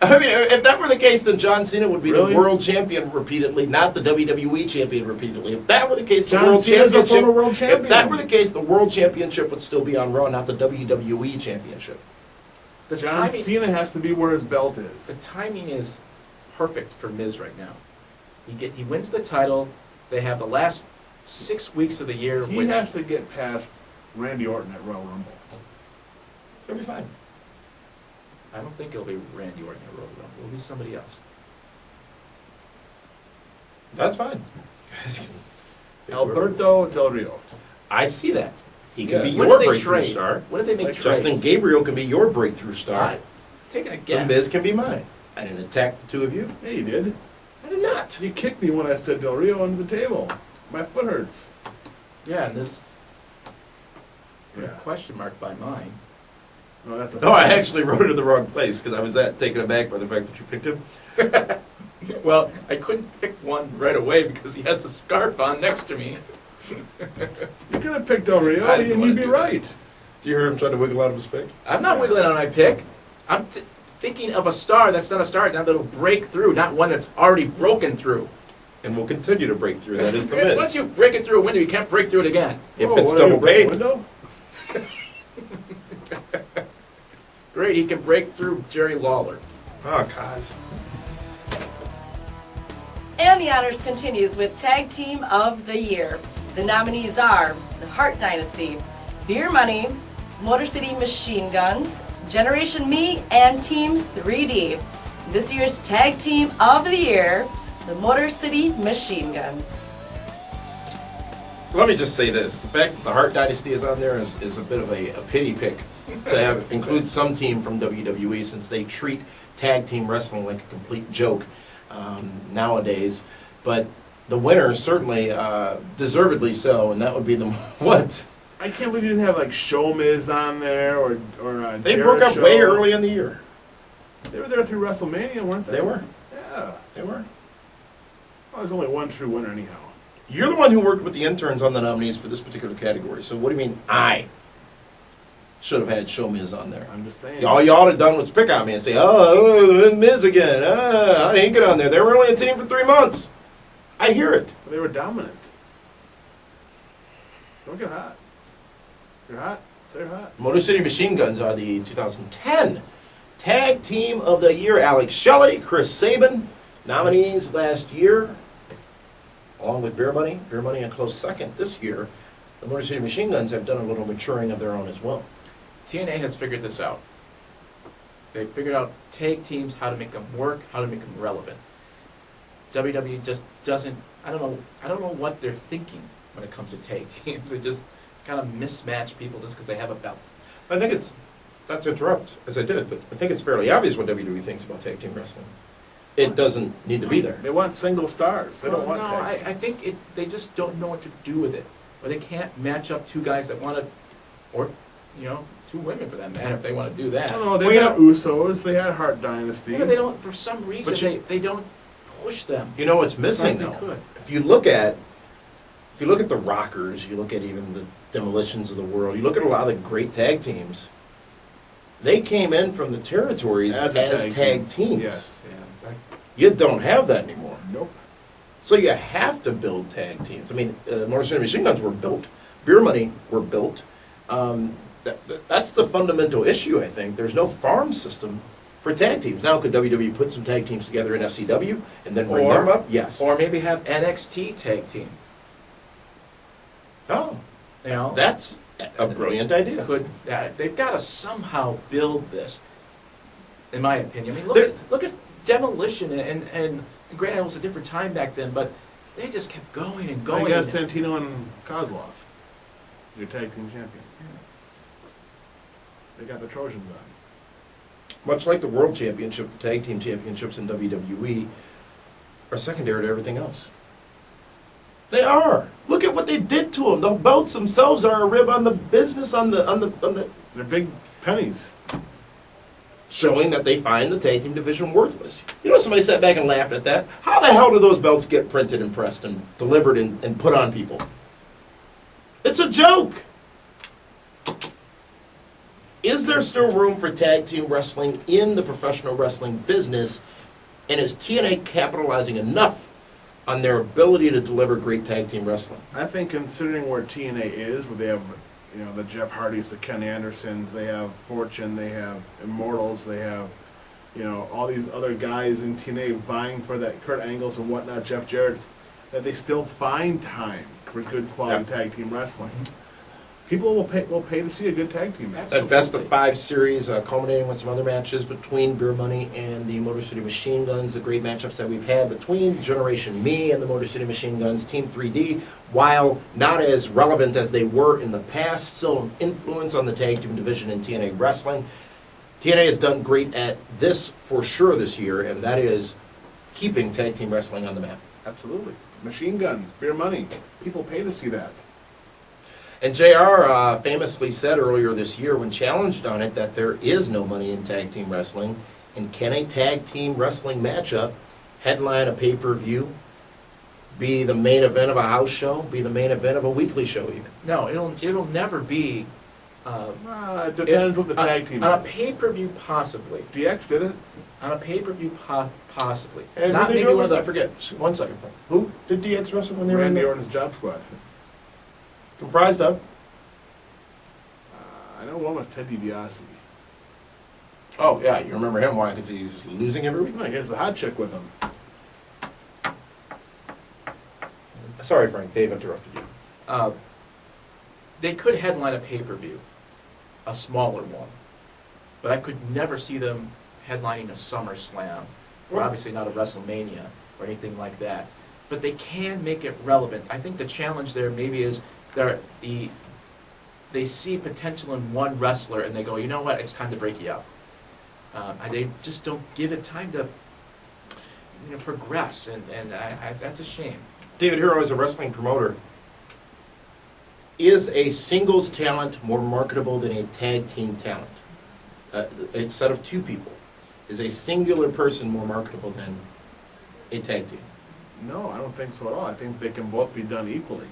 I mean, if that were the case, then John Cena would be Really? the world champion repeatedly, not the WWE champion repeatedly. If that were the case, the John world Cena's a championship. former world If champion. that were the case, the world championship would still be on Raw, not the WWE championship. The John timing, Cena has to be where his belt is. the timing is perfect for Miz right now. He wins the title. They have the last 6 weeks of the year, He which has to get past Randy Orton at Royal Rumble. It'll be fine. I don't think it'll be Randy Orton at Royal Rumble. It'll be somebody else. That's fine. Alberto Del Rio. I see that. He can Yes. be When your did they breakthrough trade? star. When did they make Like trades? Justin Gabriel can be your breakthrough star. I'm taking a The guess. Miz can be mine. I didn't attack the two of you. Yeah, you did. I did not. You kicked me when I said Del Rio under the table. My foot hurts. Yeah, and this Yeah. question mark by mine. No, that's a No, I actually wrote it in the wrong place because I was taken aback by the fact that you picked him. Well, I couldn't pick one right away because he has the scarf on next to me. You could have picked Del Rio I didn't and wanna you'd be do that. right. Do you hear him trying to wiggle out of his pick? I'm not wiggling on my pick. I'm thinking of a star that's not a star, now that'll break through, not one that's already broken through. And will continue to break through. That is the Once Miz. you break it through a window, you can't break through it again. If Oh, it's what, are you double breaking paid. window? Great, he can break through Jerry Lawler. Oh, God. And the honors continues with Tag Team of the Year. The nominees are the Hart Dynasty, Beer Money, Motor City Machine Guns, Generation Me, and Team 3D. This year's Tag Team of the Year, the Motor City Machine Guns. Let me just say this. The fact that the Hart Dynasty is on there is a bit of a pity pick to have include some team from WWE, since they treat tag team wrestling like a complete joke nowadays. But the winner certainly deservedly so, and that would be the what? I can't believe you didn't have like Show Miz on there or They Jared broke up Show. way early in the year. They were there through WrestleMania, weren't they? They were. Yeah. They were. Well, there's only one true winner anyhow. You're the one who worked with the interns on the nominees for this particular category. So what do you mean I should have had Show Miz on there? I'm just saying. All y'all have done was pick on me and say, oh, Miz again. I didn't get on there. They were only a team for 3 months. I hear it. They were dominant. Don't get hot. You're hot. Say you're hot. Motor City Machine Guns are the 2010 Tag Team of the Year. Alex Shelley, Chris Sabin, nominees last year, along with Beer Money. Beer Money a close second this year. The Motor City Machine Guns have done a little maturing of their own as well. TNA has figured this out. They figured out tag teams, how to make them work, how to make them relevant. WWE just doesn't. I don't know what they're thinking when it comes to tag teams. They just kind of mismatch people just because they have a belt. I think it's, not to interrupt, as I did, but I think it's fairly obvious what WWE thinks about tag team wrestling. It doesn't need to be there. They want single stars. They don't Well, want no, tag I teams. think they just don't know what to do with it. Or they can't match up two guys that want to, or two women for that matter, if they want to do that. No, they Well, you had know- Usos, they had Hart Dynasty. Yeah, but they don't, for some reason, But you- they don't push them. You know what's missing As they though? could. If you look at the Rockers, you look at even the Demolitions of the world, you look at a lot of the great tag teams, they came in from the territories as a tag teams. Yes. Yeah, You don't have that anymore. Nope. So you have to build tag teams. I mean, Motor City Machine Guns were built. Beer Money were built. That's the fundamental issue, I think. There's no farm system for tag teams. Now, could WWE put some tag teams together in FCW and then bring them up? Yes. or maybe have NXT tag team. Oh, You know, that's a brilliant idea. they've got to somehow build this. In my opinion, I mean, There- look at Demolition, and granted it was a different time back then, but they just kept going and I going. got and- Santino and Kozlov, your tag team champions. They got the Trojans on. Much like the World Championship, the Tag Team Championships in WWE are secondary to everything else. They are. Look at what they did to them. The belts themselves are a rib on the business, on the They're big pennies. showing that they find the tag team division worthless. You know, somebody sat back and laughed at that. How the hell do those belts get printed and pressed and delivered and put on people? It's a joke. Is there still room for tag team wrestling in the professional wrestling business? And is TNA capitalizing enough on their ability to deliver great tag team wrestling? I think considering where TNA is, where they have, the Jeff Hardys, the Ken Andersons, they have Fortune, they have Immortals, they have, all these other guys in TNA vying for that, Kurt Angles and whatnot, Jeff Jarrett's, that they still find time for good quality tag team wrestling. People will pay to see a good tag team match. That best of 5 series, culminating with some other matches between Beer Money and the Motor City Machine Guns, the great matchups that we've had between Generation Me and the Motor City Machine Guns, Team 3D, while not as relevant as they were in the past, still an influence on the tag team division in TNA wrestling. TNA has done great at this for sure this year, and that is keeping tag team wrestling on the map. Absolutely. Machine Guns, Beer Money. People pay to see that. And JR famously said earlier this year when challenged on it that there is no money in tag team wrestling, and can a tag team wrestling matchup headline a pay-per-view, be the main event of a house show, be the main event of a weekly show even? No, it'll never be. It depends what the tag team on a is. pay-per-view, possibly. DX did it. On a pay-per-view, possibly. And Not who they maybe do it one with? of I the. forget. 1 second. Who did DX wrestle when they were in Randy there? Orton's Job Squad. Comprised of? I know one was Ted DiBiase. Oh, yeah, you remember him. Why? Because he's losing every week? No, he has the hot chick with him. Sorry, Frank. Dave interrupted you. They could headline a pay-per-view, a smaller one, but I could never see them headlining a SummerSlam, or Well- obviously not a WrestleMania or anything like that. But they can make it relevant. I think the challenge there maybe is they see potential in one wrestler and they go, you know what, it's time to break you up. And they just don't give it time to progress, and that's a shame. David Hero, as a wrestling promoter, is a singles talent more marketable than a tag team talent? A set of 2 people. Is a singular person more marketable than a tag team? No, I don't think so at all. I think they can both be done equally.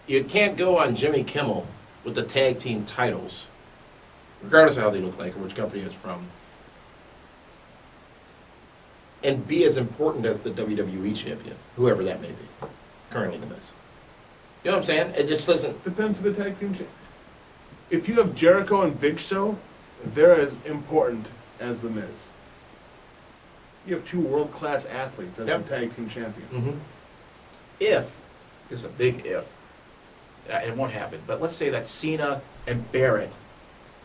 You can't go on Jimmy Kimmel with the tag team titles, regardless of how they look like or which company it's from, and be as important as the WWE champion, whoever that may be, currently the Miz. You know what I'm saying? It just doesn't. Depends who the tag team. If you have Jericho and Big Show, they're as important as the Miz. You have 2 world-class athletes as Yep. the tag team champions. If, this is a big if, it won't happen, but let's say that Cena and Barrett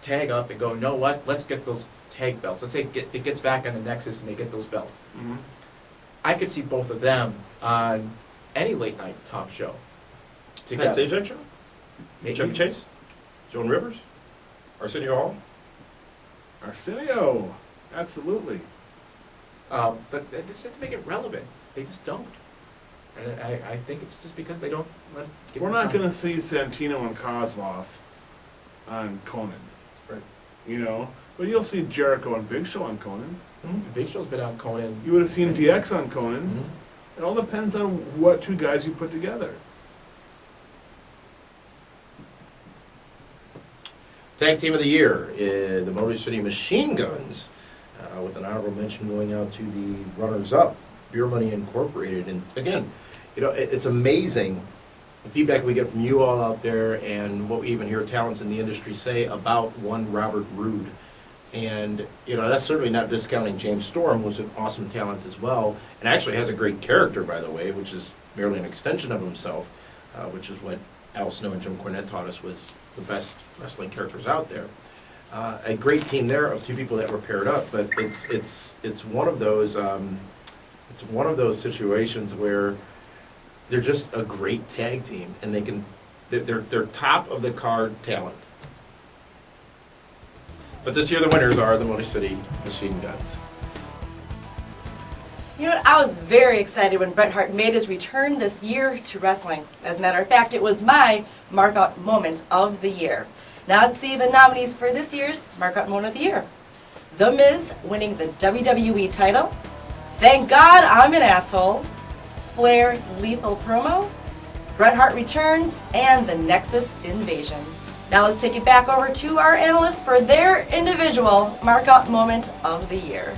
tag up and go, you know what, let's get those tag belts. Let's say it gets back on the Nexus and they get those belts. Mhm. I could see both of them on any late night talk show Pat together. Sajak show? Maybe- Chevy Chase? Joan Rivers? Arsenio Hall? Arsenio, absolutely. But they just have to make it relevant. They just don't. And I think it's just because they don't let it get We're the not time. going to see Santino and Kozlov on Conan. Right. You know? But you'll see Jericho and Big Show on Conan. Big Show's been on Conan. You would have seen DX on Conan. Mhm. It all depends on what two guys you put together. Tag Team of the Year, the Motor City Machine Guns, with an honorable mention going out to the runners-up, Beer Money Incorporated. And again, you know, it's amazing the feedback we get from you all out there and what we even hear talents in the industry say about one Robert Roode. And, you know, that's certainly not discounting James Storm, who's an awesome talent as well, and actually has a great character, by the way, which is merely an extension of himself, which is what Al Snow and Jim Cornette taught us was the best wrestling characters out there. A great team there of two people that were paired up, but it's one of those situations where they're just a great tag team, and they're top of the card talent. But this year the winners are the Motor City Machine Guns. You know what? I was very excited when Bret Hart made his return this year to wrestling. As a matter of fact, it was my mark-out moment of the year. Now let's see the nominees for this year's mark-out moment of the year. The Miz winning the WWE title. Thank God I'm an asshole. Flair lethal promo. Bret Hart returns, and the Nexus invasion. Now let's take it back over to our analysts for their individual mark-out moment of the year.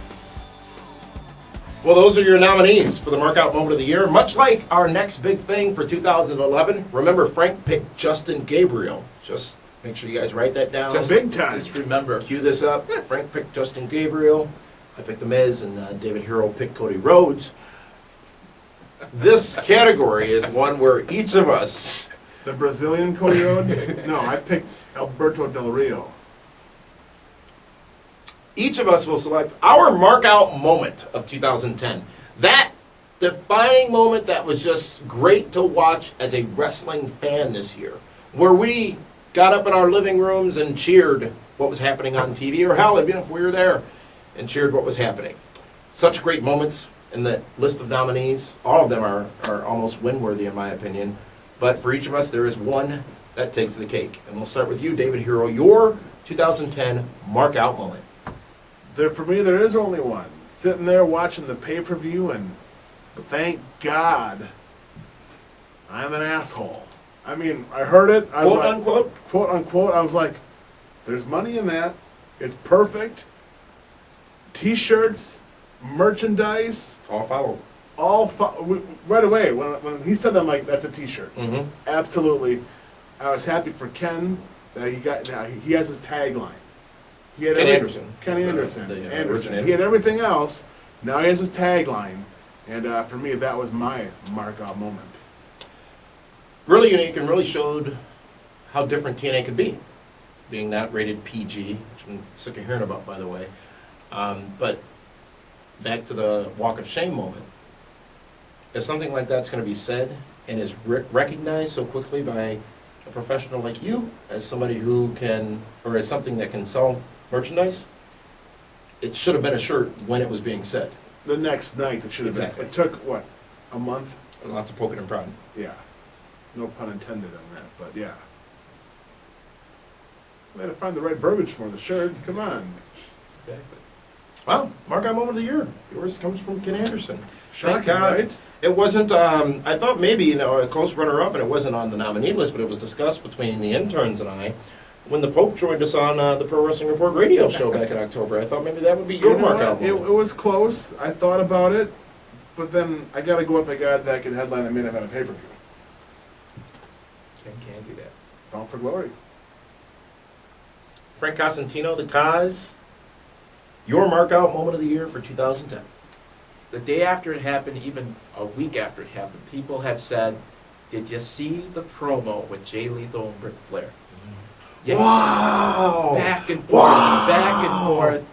Well, those are your nominees for the Markout Moment of the Year. Much like our next big thing for 2011, remember Frank picked Justin Gabriel. Just make sure you guys write that down. Just big time. Just remember. Cue this up. Frank picked Justin Gabriel. I picked The Miz, and David Hero picked Cody Rhodes. This category is one where each of us... The Brazilian Cody Rhodes? No, I picked Alberto Del Rio. Each of us will select our mark-out moment of 2010. That defining moment that was just great to watch as a wrestling fan this year, where we got up in our living rooms and cheered what was happening on TV, or hell, even if we were there, and cheered what was happening. Such great moments in the list of nominees. All of them are almost win-worthy, in my opinion. But for each of us, there is one that takes the cake. And we'll start with you, David Hero, your 2010 mark-out moment. For me, there is only one. Sitting there watching the pay-per-view, and thank God I'm an asshole. I mean, I heard it. I was Quote, like, unquote. quote unquote. I was like, there's money in that. It's perfect. T-shirts, merchandise, All follow. right away. When he said that, I'm like, that's a T-shirt. Mm-hmm. Absolutely. I was happy for Ken that he has his tagline. He had Ken Anderson. Ken He's the Anderson. originator. Anderson. He had everything else. Now he has his tagline. And for me, that was my mark-out moment. Really unique and really showed how different TNA could be, being not rated PG, which I'm sick of hearing about, by the way. But back to the Walk of Shame moment. If something like that's going to be said and is recognized so quickly by a professional like you, as somebody who can, or as something that can sell merchandise, it should have been a shirt when it was being said. The next night, it should have Exactly. been. It took, what, a month? And lots of poking and prodding. Yeah. No pun intended on that, but yeah. I had to find the right verbiage for the shirt. Come on. Exactly. Well, mark-out moment of the year. Yours comes from Ken Anderson. Shocking, Thank God. right? It wasn't, I thought maybe, a close runner-up, and it wasn't on the nominee list, but it was discussed between the interns and I when the Pope joined us on the Pro Wrestling Report radio show back in October. I thought maybe that would be your You know mark-out what? It moment. was close. I thought about it, but then I got to go with the guy that can headline that may have had a pay-per-view. Can't do that. Bound for Glory. Frank Cosentino, the Cos, your mark-out moment of the year for 2010. The day after it happened, even a week after it happened, people had said, did you see the promo with Jay Lethal and Ric Flair? Yeah. Wow! Back and forth, Wow! back and forth.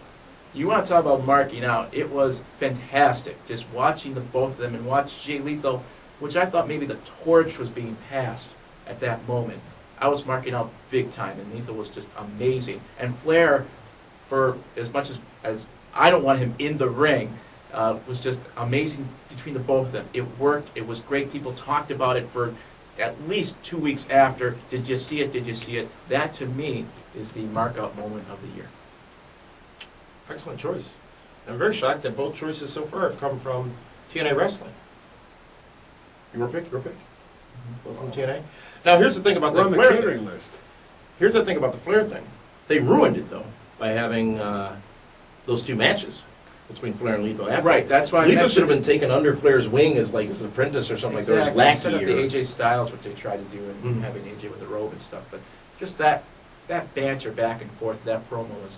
You want to talk about marking out. It was fantastic just watching the both of them and watch Jay Lethal, which I thought maybe the torch was being passed at that moment. I was marking out big time, and Lethal was just amazing. And Flair, for as much as I don't want him in the ring, was just amazing between the both of them. It worked. It was great. People talked about it for at least 2 weeks after. Did you see it? Did you see it? That, to me, is the mark-out moment of the year. Excellent choice. I'm very shocked that both choices so far have come from TNA Wrestling. Your pick? Both from TNA? Now, here's the thing about We're the on the Flair catering thing. list. Here's the thing about the Flair thing. They ruined it, though, by having those two matches between Flair and Lethal after. Right, that's why I Lethal mentioned should have been taken under Flair's wing as like as an apprentice or something exactly. like that. Instead Or of his the lackey. AJ Styles, which they tried to do, and Mhm. having AJ with the robe and stuff. But just that banter back and forth, that promo was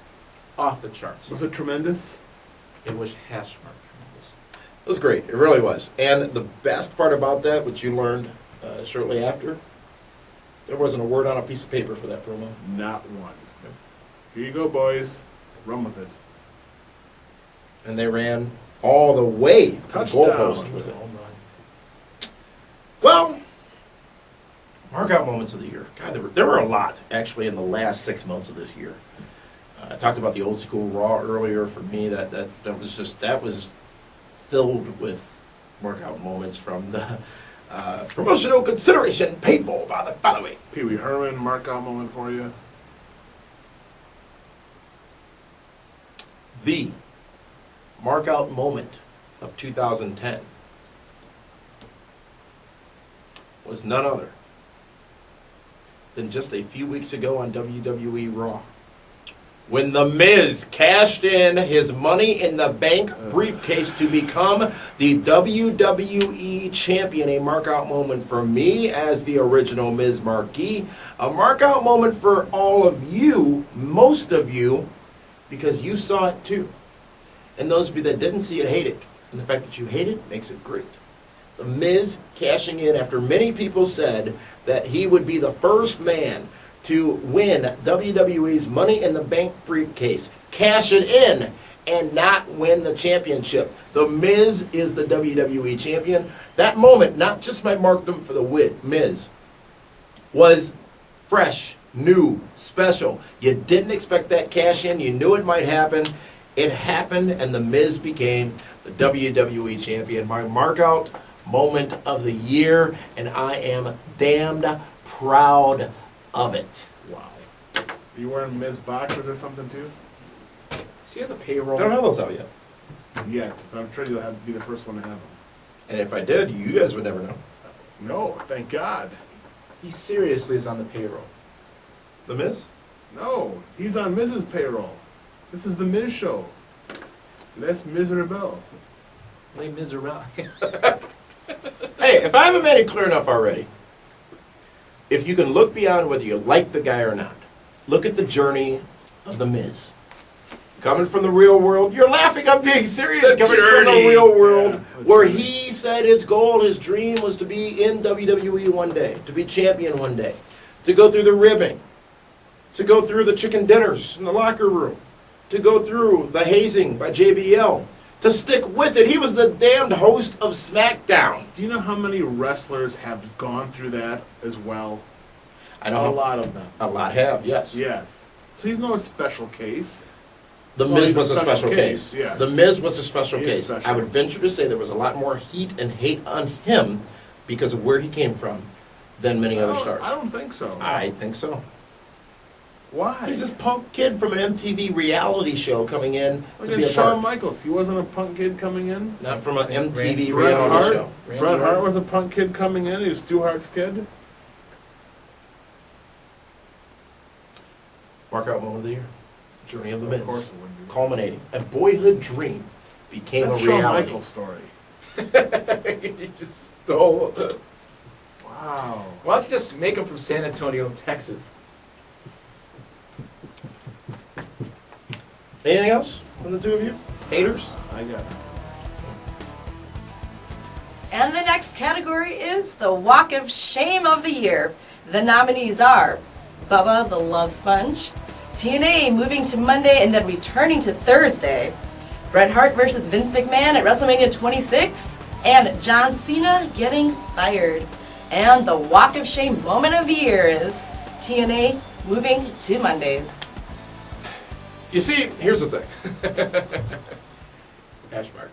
off the charts. Was it tremendous? It was hash mark tremendous. It was great. It really was. And the best part about that, which you learned shortly after, there wasn't a word on a piece of paper for that promo. Not one. Here you go, boys. Run with it. And they ran all the way to the Touchdown. goalpost with it. Well, mark-out moments of the year. God, there were a lot, actually, in the last 6 months of this year. I talked about the old school Raw earlier. For me, that was filled with mark-out moments from the promotional consideration paid for by the following. Pee Wee Herman, mark-out moment for you. The mark-out moment of 2010 was none other than just a few weeks ago on WWE Raw, when The Miz cashed in his Money in the Bank briefcase to become the WWE Champion. A mark-out moment for me as the original Miz Marquis. A mark-out moment for all of you, most of you, because you saw it too. And those of you that didn't see it hate it. And the fact that you hate it makes it great. The Miz cashing in after many people said that he would be the first man to win WWE's Money in the Bank briefcase, cash it in, and not win the championship. The Miz is the WWE champion. That moment, not just my markdom for the Miz, was fresh, new, special. You didn't expect that cash in. You knew it might happen. It happened, and The Miz became the WWE champion. My mark-out moment of the year, and I am damned proud of it. Wow. Are you wearing Miz boxers or something too? See how the payroll. I don't have those out yet. Yeah, but I'm sure you'll have to be the first one to have them. And if I did, you guys would never know. No, thank God. He seriously is on the payroll. The Miz? No, he's on Miz's payroll. This is the Miz show. That's miserable. Les Miserables. Hey, if I haven't made it clear enough already, if you can look beyond whether you like the guy or not, look at the journey of The Miz. Coming from the real world, you're laughing, I'm being serious. The Coming from the journey. real world, Yeah, where he said his goal, his dream was to be in WWE one day, to be champion one day, to go through the ribbing, to go through the chicken dinners in the locker room, to go through the hazing by JBL, to stick with it. He was the damned host of SmackDown. Do you know how many wrestlers have gone through that as well? I A know lot of them. a lot have, yes. Yes. So he's no special case. The Well, Miz he's a was a special special case, case. yes. The Miz was a special He is case. special. I would venture to say there was a lot more heat and hate on him because of where he came from than many other stars. I don't think so. I think so. Why? He's this punk kid from an MTV reality show coming in Look to at be a Shawn part. Michaels. He wasn't a punk kid coming in. Not from an MTV Bret reality Hart. show. Bret Hart was a punk kid coming in. He was Stu Hart's kid. Mark-out moment of the year. Journey of the Of course Miz. it would be. Culminating. A boyhood dream became That's a Shawn reality. Michaels' story. He just stole. Wow. Why don't you just make him from San Antonio, Texas? Anything else from the two of you? Haters? I got it. And the next category is the Walk of Shame of the Year. The nominees are Bubba the Love Sponge, TNA moving to Monday and then returning to Thursday, Bret Hart versus Vince McMahon at WrestleMania 26, and John Cena getting fired. And the Walk of Shame moment of the year is TNA moving to Mondays. You see, here's the thing. Hash mark.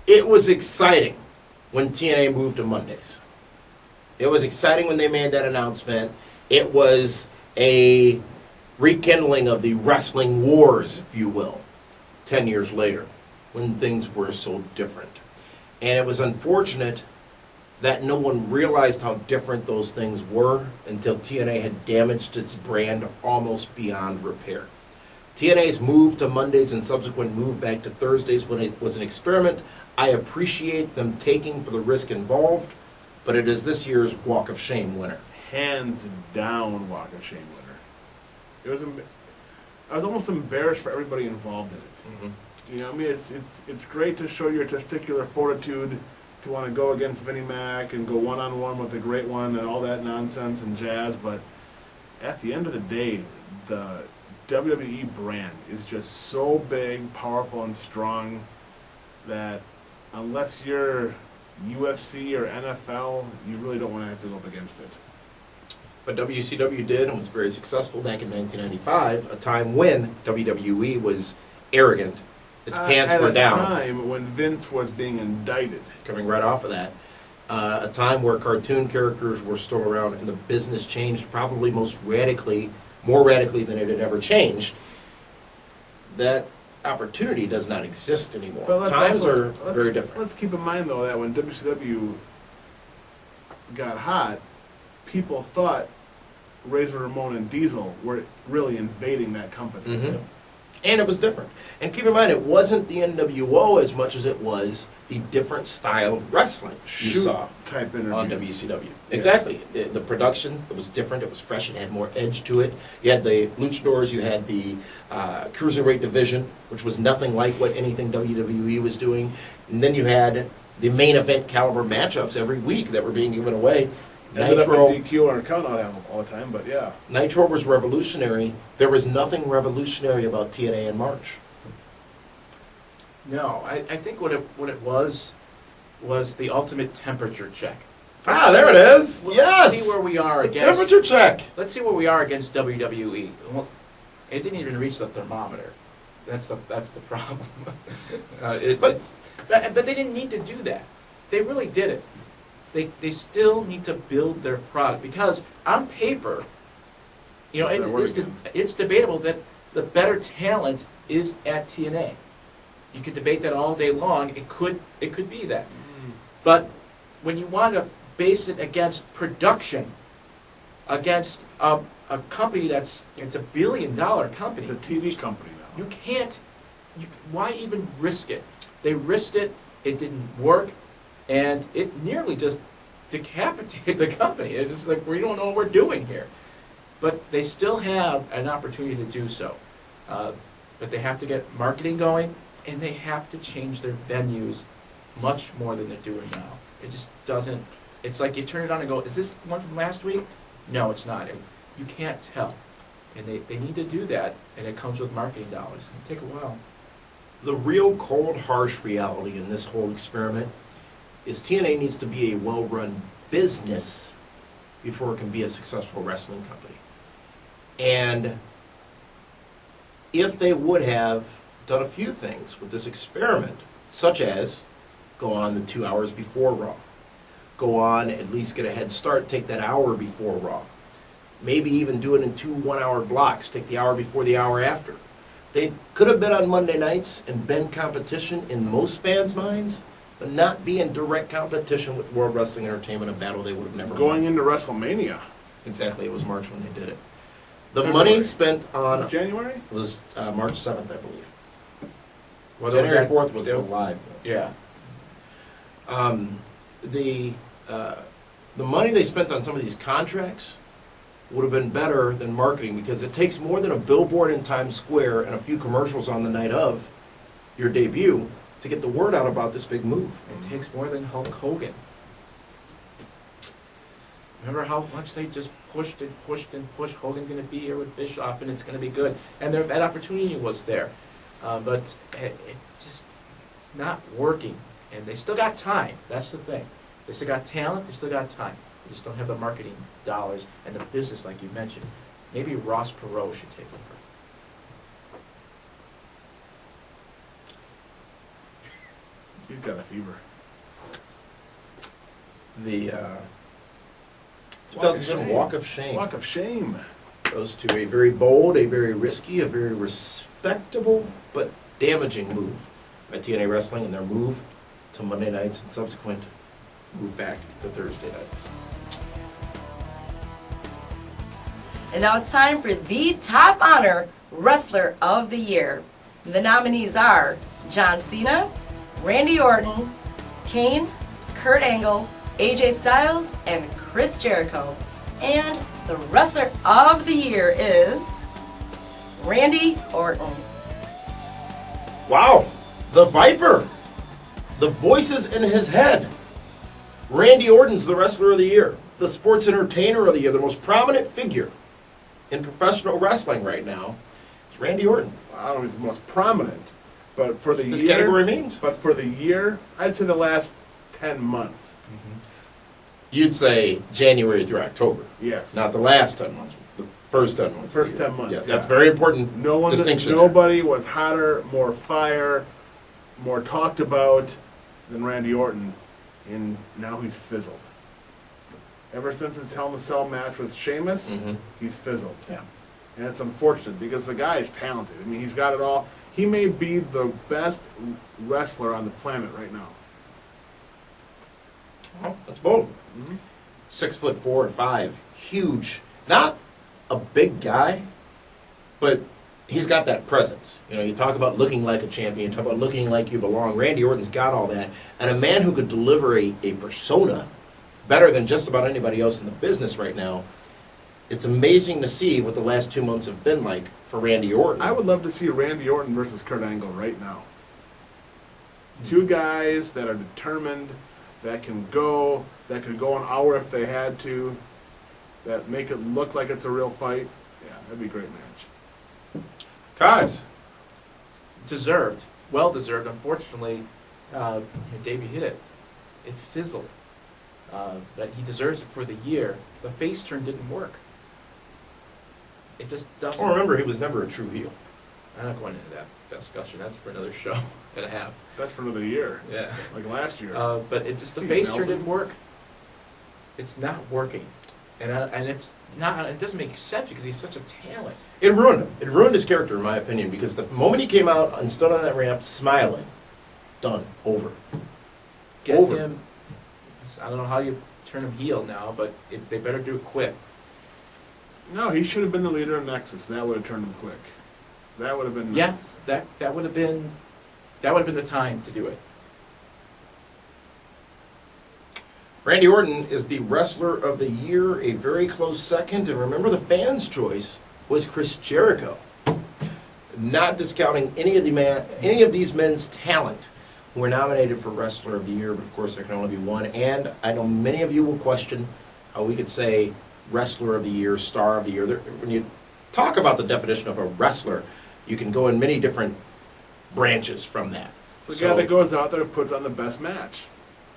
It was exciting when TNA moved to Mondays. It was exciting when they made that announcement. It was a rekindling of the wrestling wars, if you will, 10 years later, when things were so different. And it was unfortunate that no one realized how different those things were until TNA had damaged its brand almost beyond repair. TNA's move to Mondays and subsequent move back to Thursdays when it was an experiment, I appreciate them taking for the risk involved, but it is this year's Walk of Shame winner. Hands down Walk of Shame winner. It was. I was almost embarrassed for everybody involved in it. You know, I mean, it's great to show your testicular fortitude to want to go against Vinnie Mac and go one-on-one with the great one and all that nonsense and jazz, but at the end of the day, the WWE brand is just so big, powerful, and strong that unless you're UFC or NFL, you really don't want to have to go up against it. But WCW did and was very successful back in 1995, a time when WWE was arrogant. Its pants were down. At a time when Vince was being indicted. Coming right off of that. A time where cartoon characters were still around and the business changed probably more radically than it had ever changed. That opportunity does not exist anymore. Times are very different. Let's keep in mind, though, that when WCW got hot, people thought Razor Ramon and Diesel were really invading that company. Mm-hmm. And it was different. And keep in mind, it wasn't the NWO as much as it was the different style of wrestling you saw type on interviews. WCW. Yes. Exactly. The production, it was different, it was fresh, it had more edge to it. You had the luchadors, you had the cruiserweight division, which was nothing like what anything WWE was doing. And then you had the main event caliber matchups every week that were being given away. Ended up in DQ or count out all the time, but yeah. Nitro was revolutionary. There was nothing revolutionary about TNA in March. No, I think what it was the ultimate temperature check. There it is. Well, Yes. Let's see where we are The against. temperature check. Let's see where we are against WWE. Well, it didn't even reach the thermometer. That's the problem. But they didn't need to do that. They really did it. They still need to build their product because on paper, you know, it's debatable that the better talent is at TNA. You could debate that all day long. It could be that. But when you want to base it against production, against a company it's a $1 billion company. It's a TV company now. You can't. Why even risk it? They risked it. It didn't work. And it nearly just decapitated the company. It's just like, we don't know what we're doing here. But they still have an opportunity to do so. But they have to get marketing going, and they have to change their venues much more than they're doing now. It just doesn't, it's like you turn it on and go, is this one from last week? No, it's not. You can't tell. And they need to do that, and it comes with marketing dollars. It'll take a while. The real cold, harsh reality in this whole experiment is TNA needs to be a well-run business before it can be a successful wrestling company. And if they would have done a few things with this experiment, such as go on the 2 hours before Raw, go on, at least get a head start, take that hour before Raw, maybe even do it in 2 one-hour blocks, take the hour before, the hour after. They could have been on Monday nights and been competition in most fans' minds, but not be in direct competition with World Wrestling Entertainment, a battle they would have never Going won. into WrestleMania. Exactly, it was March when they did it. The February. money spent Was on it January? was March 7th, I believe. Well, January 4th was the live. Yeah. The money they spent on some of these contracts would have been better than marketing, because it takes more than a billboard in Times Square and a few commercials on the night of your debut to get the word out about this big move. It takes more than Hulk Hogan. Remember how much they just pushed and pushed and pushed? Hogan's going to be here with Bischoff, and it's going to be good. And that opportunity was there. But it's not working. And they still got time. That's the thing. They still got talent. They still got time. They just don't have the marketing dollars and the business, like you mentioned. Maybe Ross Perot should take over. He's got a fever. The 2007 Walk of Shame Walk of Shame. goes to a very bold, a very risky, a very respectable, but damaging move by TNA Wrestling and their move to Monday nights and subsequent move back to Thursday nights. And now it's time for the top honor Wrestler of the Year. The nominees are John Cena, Randy Orton, Kane, Kurt Angle, AJ Styles, and Chris Jericho. And the Wrestler of the Year is Randy Orton. Wow, the Viper, the voices in his head. Randy Orton's the Wrestler of the Year, the Sports Entertainer of the Year, the most prominent figure in professional wrestling right now is Randy Orton. I don't know if he's the most prominent, but for the This year, category means. But for the year, I'd say the last 10 months. You'd say January through October, Yes. not the last 10 months, the first 10 months. First of the year. 10 months, Yeah, yeah. that's very important No one, distinction. nobody was hotter, more fire, more talked about than Randy Orton, and now he's fizzled. Ever since his Hell in a Cell match with Sheamus, Mhm. he's fizzled. Yeah. And it's unfortunate because the guy is talented. I mean, he's got it all. He may be the best wrestler on the planet right now. Well, that's bold. Mhm. 6'4" or 5", huge. Not a big guy, but he's got that presence. You know, you talk about looking like a champion, talk about looking like you belong. Randy Orton's got all that. And a man who could deliver a persona better than just about anybody else in the business right now. It's amazing to see what the last 2 months have been like for Randy Orton. I would love to see Randy Orton versus Kurt Angle right now. Two guys that are determined, that can go, that could go an hour if they had to, that make it look like it's a real fight. Yeah, that'd be a great match. Guys, Deserved, well deserved. Unfortunately, Dave, you hit it. It fizzled. But he deserves it for the year. The face turn didn't work. It just doesn't. oh, remember, he was never a true heel. I'm not going into that discussion. That's for another show and a half. That's for another year, Yeah. like last year. But it just the Jeez, face turn Nelson. didn't work. It's not working, and it's not. It doesn't make sense because he's such a talent. It ruined him. It ruined his character, in my opinion, because the moment he came out and stood on that ramp smiling, done, over. Get Over. him. I don't know how you turn him heel now, but they better do it quick. No, he should have been the leader of Nexus. That would have turned him quick. That would have been nice. Yes, that would have been the time to do it. Randy Orton is the Wrestler of the Year, a very close second. And remember, the fans' choice was Chris Jericho. Not discounting any of these men's talent who were nominated for Wrestler of the Year, but of course there can only be one. And I know many of you will question how we could say Wrestler of the Year, Star of the Year. When you talk about the definition of a wrestler, you can go in many different branches from that. It's the guy that goes out there and puts on the best match.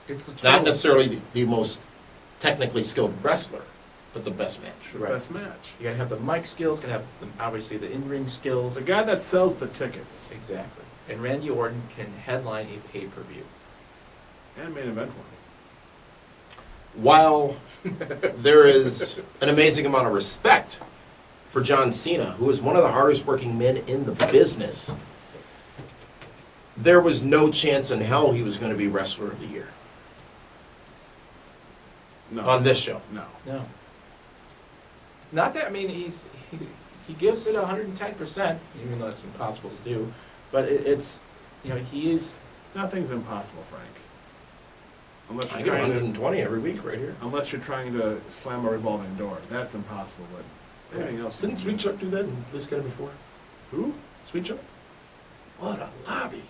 It's the Not total- necessarily the most technically skilled wrestler, but the best match. The Right. best match. You gotta have the mic skills. Gotta have obviously the in-ring skills. The guy that sells the tickets. Exactly. And Randy Orton can headline a pay-per-view. And main event one. While there is an amazing amount of respect for John Cena, who is one of the hardest working men in the business, there was no chance in hell he was going to be Wrestler of the Year No. on this show. No. No. Not that, I mean, he gives it 110%, even though it's impossible to do. But it's, he is, Nothing's impossible, Frank. Unless I you're get trying to, 120 every week right here. unless you're trying to slam a revolving door. That's impossible, but everything else. you Didn't can Sweet do. Chuck do that in this guy before? Who? Sweet Chuck? What a lobby.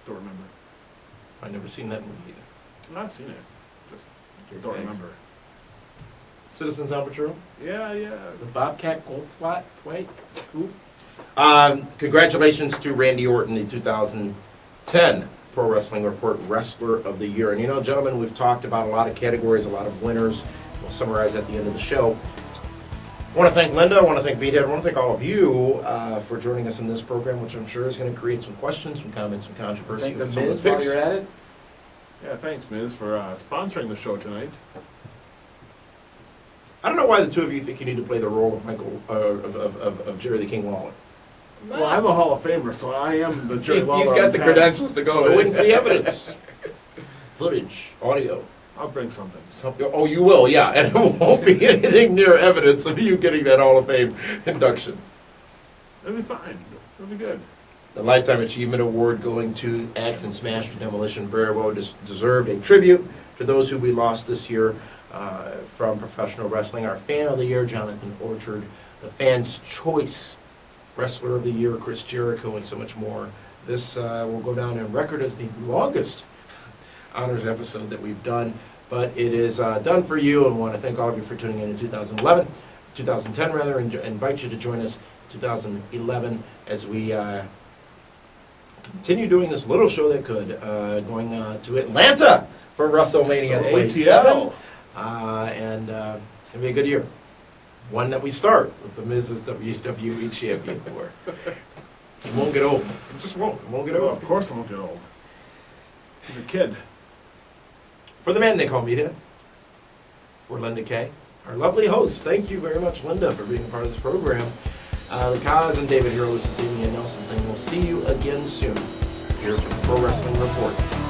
Don't remember. I've never seen that movie either. I've seen it. Just don't Thanks. remember. Citizens on Patrol? Yeah, yeah. the Bobcat Goldthwait. Who? Congratulations to Randy Orton, the 2010 Pro Wrestling Report Wrestler of the Year. And gentlemen, we've talked about a lot of categories, a lot of winners. We'll summarize at the end of the show. I want to thank Linda, I want to thank Meathead, I want to thank all of you for joining us in this program, which I'm sure is going to create some questions, some comments, some controversy. Thank the with some of Miz the while picks. you're at it. Yeah, thanks, Miz, for sponsoring the show tonight. I don't know why the two of you think you need to play the role of Michael, of Jerry the King Lawler. Well, I'm a Hall of Famer, so I am the Jerry Lawler. He's on got the tap. credentials to go Still with waiting it. for the evidence. Footage, audio. I'll bring something. Oh, you will, yeah, and it won't be anything near evidence of you getting that Hall of Fame induction. It'll be fine. It'll be good. The Lifetime Achievement Award going to Axe and Smash for Demolition, very well deserved. A tribute to those who we lost this year from professional wrestling. Our Fan of the Year, Jonathan Orchard. The Fan's Choice Wrestler of the Year, Chris Jericho, and so much more. This will go down in record as the longest honors episode that we've done, but it is done for you, and I want to thank all of you for tuning in 2010 rather, and invite you to join us 2011 as we continue doing this little show that could, going to Atlanta for WrestleMania 27. And it's going to be a good year. One that we start with the Miz as WWE champion for. It won't get old. It just won't. It won't get Well, old. of course I won't get old. He's a kid. For the man they call Meathead, for Linda Kay, our lovely host. Thank you very much, Linda, for being a part of this program. The Kaz and David Hero, this is Damian Nelson saying we'll see you again soon here for the Pro Wrestling Report.